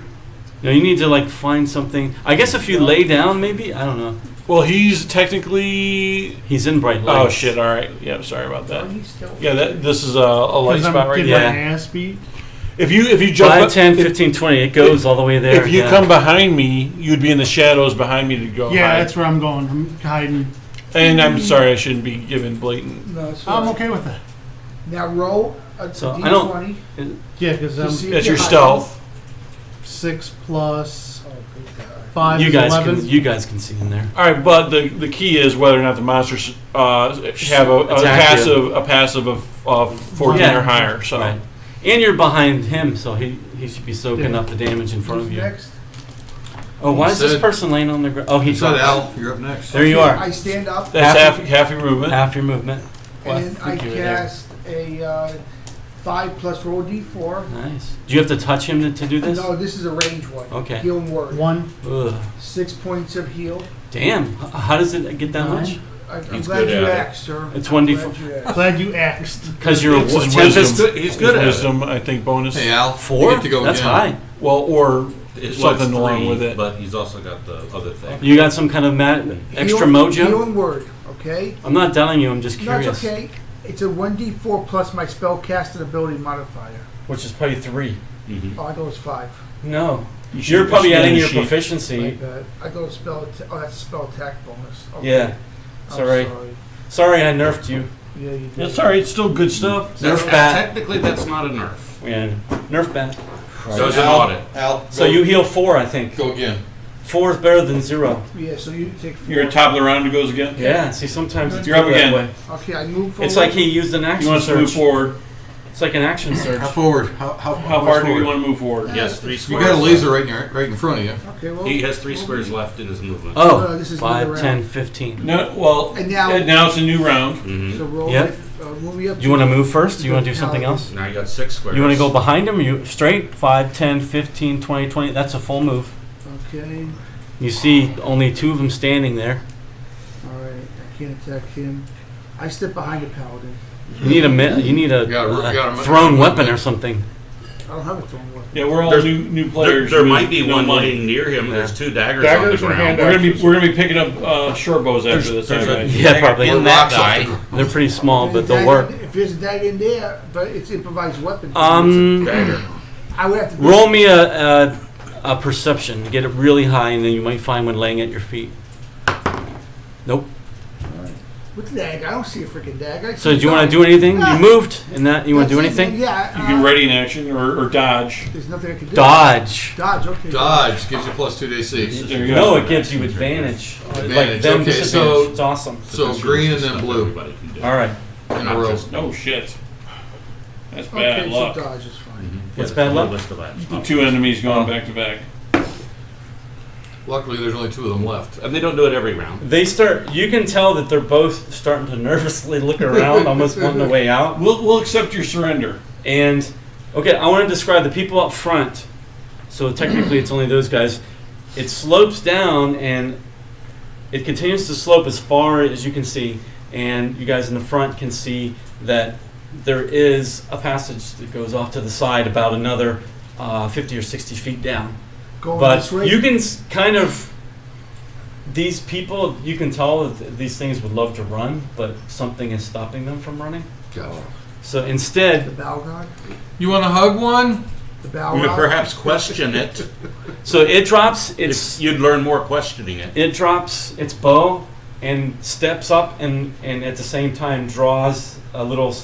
No, you need to like find something. I guess if you lay down, maybe I don't know. Well, he's technically. He's in bright light. Oh shit! All right. Yeah. Sorry about Are that. you still? Yeah. This is a light Because spot I'm right getting Yeah. my ass beat. If you jump 5, 10, 15, 20. It goes all the way there. If you come behind me, you'd be in the shadows behind me to go Yeah, hide. that's where I'm going. I'm hiding. And I'm sorry, I shouldn't be giving blatant. No, it's I'm fine. okay with that. Now roll a So, I d20. Yeah, because to see I'm if That's you're your hiding. stealth. 6 plus Oh, good God. 5 You is guys 11. can. You guys can see in there. All right, but the key is whether or not the monsters have a Attack you. passive of 14 Yeah. or higher. So Right. And you're behind him, so he should be soaking Yeah. up the damage in front Who's of you. next? Oh, why is this Said- person laying on the ground? Oh, he You said dropped. Al, you're up next. There you Okay, are. I stand up that's half your movement. Half your movement. Well, and I think you were there. cast a 5 plus roll d4. Nice. Do you have to touch him to do this? No, this is a range one. Okay. Healing word. 1. Ugh. 6 points of heal. Damn. How does it get that much? I'm He's glad good you at it. asked, sir. It's I'm 1d4. glad you asked. Glad you asked. Because you're a It's his tempest. wisdom. He's good at it. Wisdom, I think, bonus. Hey Al, 4? You get to go That's again. high. Well, or It's something three, along with it. But he's also got the other thing. You got some kind of extra Heal- mojo? Healing word, okay? I'm not telling you. I'm just No, curious. it's okay. It's a 1d4 plus my spell casting ability modifier. Which is probably 3. Mhm. Oh, I thought it was 5. No. You should You're probably expand adding the your sheet. My proficiency. bad. I thought it was spell attack. Oh, that's a spell attack bonus. Okay. Yeah. I'm Sorry. Sorry, I nerfed you. Yeah, you did. That's all right. It's still good stuff. Nerf bat. Technically, that's not a nerf. Yeah. Nerf bat. So it's an audit. Al, So go- you heal 4, I think. go again. 4 is better than 0. Yeah, so you take 4. You're at top of the round. It goes again. Yeah. See, sometimes it's You're up good that again. way. Okay, I move forward. It's like he used an action You want us to move surge. forward? It's like an action surge. How forward? How far do you want to move forward? He has 3 You squares. got a laser right in front of you. Okay, well. He has 3 squares left in his movement. Oh, this is 5, another 10, round. 15. No. Well, And now- now it's a new round. Mhm. So roll Yep. it. Move me up. Do you want to move first? Do you want to do something else? Now you got 6 squares. You want to go behind him? Or you straight 5, 10, 15, 20, 20. That's a full move. Okay. You see only 2 of them standing there. All right. I can't attack him. I step behind the paladin. You need a You got a- thrown weapon or something. I don't have a thrown weapon. Yeah, we're all There's- new players. There with might be no one money. laying near him. Yeah. There's 2 daggers, Daggers on and the hand ground. We're gonna be picking up short bows after this. there's a- anyway. Yeah, probably. In that guy. They're pretty small, but If they'll there's a work. dagger- If there's a dagger in there, but it's improvised weapon. Dagger. I would have to Roll me a perception. Get it really high, and then you might find one laying at your feet. Nope. With the dagger, I don't see a freaking dagger. So do you want to do anything? You moved, and that you want to do anything? Yeah. You can ready in action or dodge. There's nothing I can do. Dodge. Dodge. Okay. Dodge gives you plus 2 AC. There you go. No, it gives you advantage. Like Advantage, them okay, disadvantage. so- It's awesome. So green and then blue Everybody can do. All right. in a row. Oh shit. That's Okay, bad luck. so dodge is fine. What's Yeah, bad there's a luck? list of that. The 2 enemies going back to back. Luckily, there's only 2 of them left. And they don't do it every round. They start. You can tell that they're both starting to nervously look around, almost wanting a way out. We'll accept your surrender. And okay, I want to describe the people up front. So technically, it's only those guys. It slopes down, and it continues to slope as far as you can see. And you guys in the front can see that there is a passage that goes off to the side about another 50 or 60 feet down. Going But this way. you can kind of, these people, you can tell that these things would love to run, but something is stopping them from running. Gotcha. So The instead, Balrog. You want to hug one? The We Balrog. would perhaps question it. so it drops If its you'd learn more questioning it. its bow and steps up and at the same time draws a little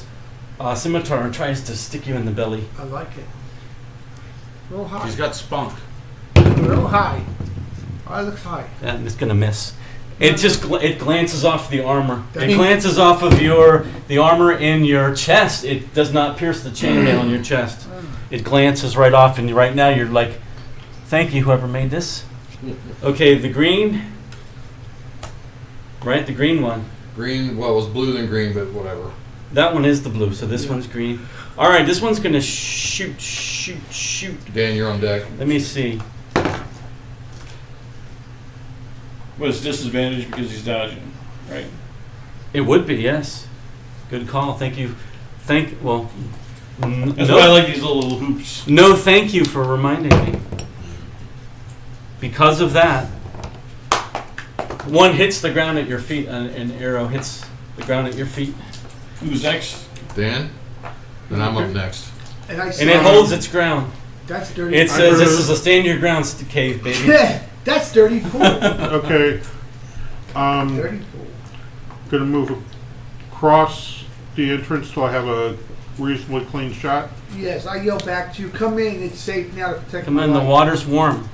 scimitar and tries to stick you in the belly. I like it. Roll high. He's got spunk. Roll high. Oh, it looks high. That is gonna miss. It just it glances off the armor. It Dang. glances off of the armor in your chest. It does not pierce the chainmail in your chest. It glances right off, and right now you're like, "Thank you, whoever made this." Okay, the green. Right, the green one. Green, well, it was blue then green, but whatever. That one is the blue, so this one's green. All right, this one's gonna shoot. Dan, you're on deck. Let me see. Well, it's disadvantage because he's dodging, right? It would be, yes. Good call. Thank you. That's That's why I like these little hoops. No, thank you for reminding me. Because of that, one hits the ground at your feet. An arrow hits the ground at your feet. Who's next? Dan? Then I'm up next. And I and said, it holds its ground. that's dirty. It says this is a stand your ground cave, baby. That's dirty pool. Okay. Dirty pool. Gonna move across the entrance till I have a reasonably clean shot. Yes, I yell back to you. Come in. It's safe now to protect Come my in, the life. water's warm.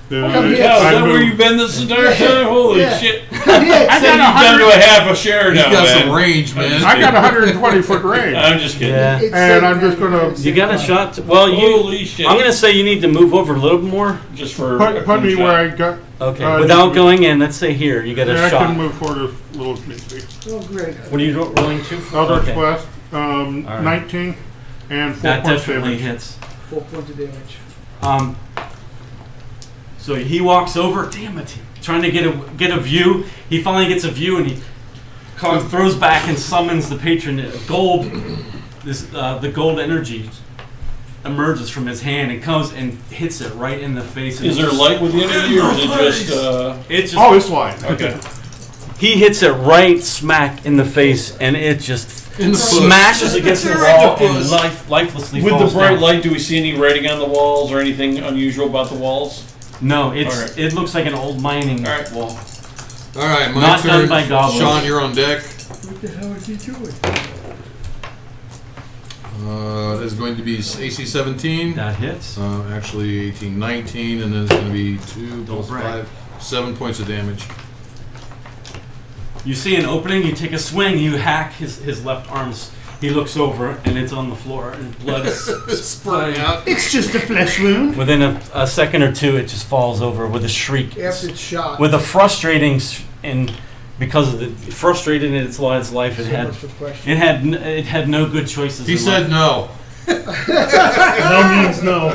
Then Come here. Yeah, is I that where move- you've been this entire time? Holy Yeah. shit. Come here. I It's got safe. you down to a half a share He's now, got man. some range, man. I got 120 foot range. I'm just kidding. Yeah. It's And safe I'm now. just gonna- It's You safe got a now. shot? Well, Holy shit. I'm gonna say you need to move over a little more. Just for Put me where I got. Okay. Without just- going in, let's say here. You got a Yeah, I shot. can move forward a little if need be. Oh, great. What are you rolling to? Eldritch Okay. Blast, right. 19 and 4 That points definitely damage. hits. 4 points of damage. So he walks over. Damn it! Trying to get a view. He finally gets a view, and he throws back and summons the patron. Gold. The gold energy emerges from his hand and comes and hits it right in the face. And Is there light with the energy, or is it just? It just. Oh, it's light. Okay. He hits it right smack in the face, and it just In the puss. smashes against the Right in the wall and puss. lifelessly With the falls bright down. light, do we see any writing on the walls or anything unusual about the walls? No, it's Alright. it looks like an old mining All right. wall. All right, my Not turn. done by goblins. Sean, you're on deck. What the hell is he doing? Is going to be AC 17. That hits. Actually 18, 19, and then it's going to be 2 plus brag. 5, 7 points of damage. You see an opening, you take a swing, you hack his left arms. He looks over, and it's on the floor, and blood is Spurting out. It's just a flesh wound. within a second or two. It just falls over with a shriek, After it's shot. with a frustrating and because of the frustrated in its life. It So had much for question. it had no good choices. He in said life. no. No means no.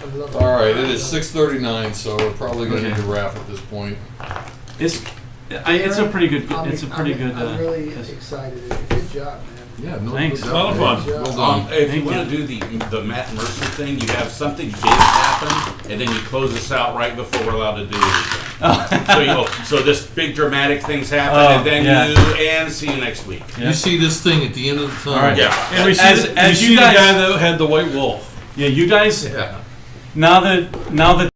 I love All right, it is 6:39, so we're probably going to Okay. need to wrap at this point. It's a pretty good. It's a pretty good. I'm really test. excited. Good job, man. Yeah, no, Thanks. no A lot of doubt. fun. Good job. Well done. If Thank you want you. to do the Matt Mercer thing, you have something big happen, and then you close us out right before we're allowed to do anything. So this big dramatic things happen, Oh, and then yeah. and see you next week. Yeah. You see this thing at the end of the tunnel. All right. Yeah. And we see, As- the, as we you see guys- the guy that had the white wolf. Yeah, you guys. Yeah. Now that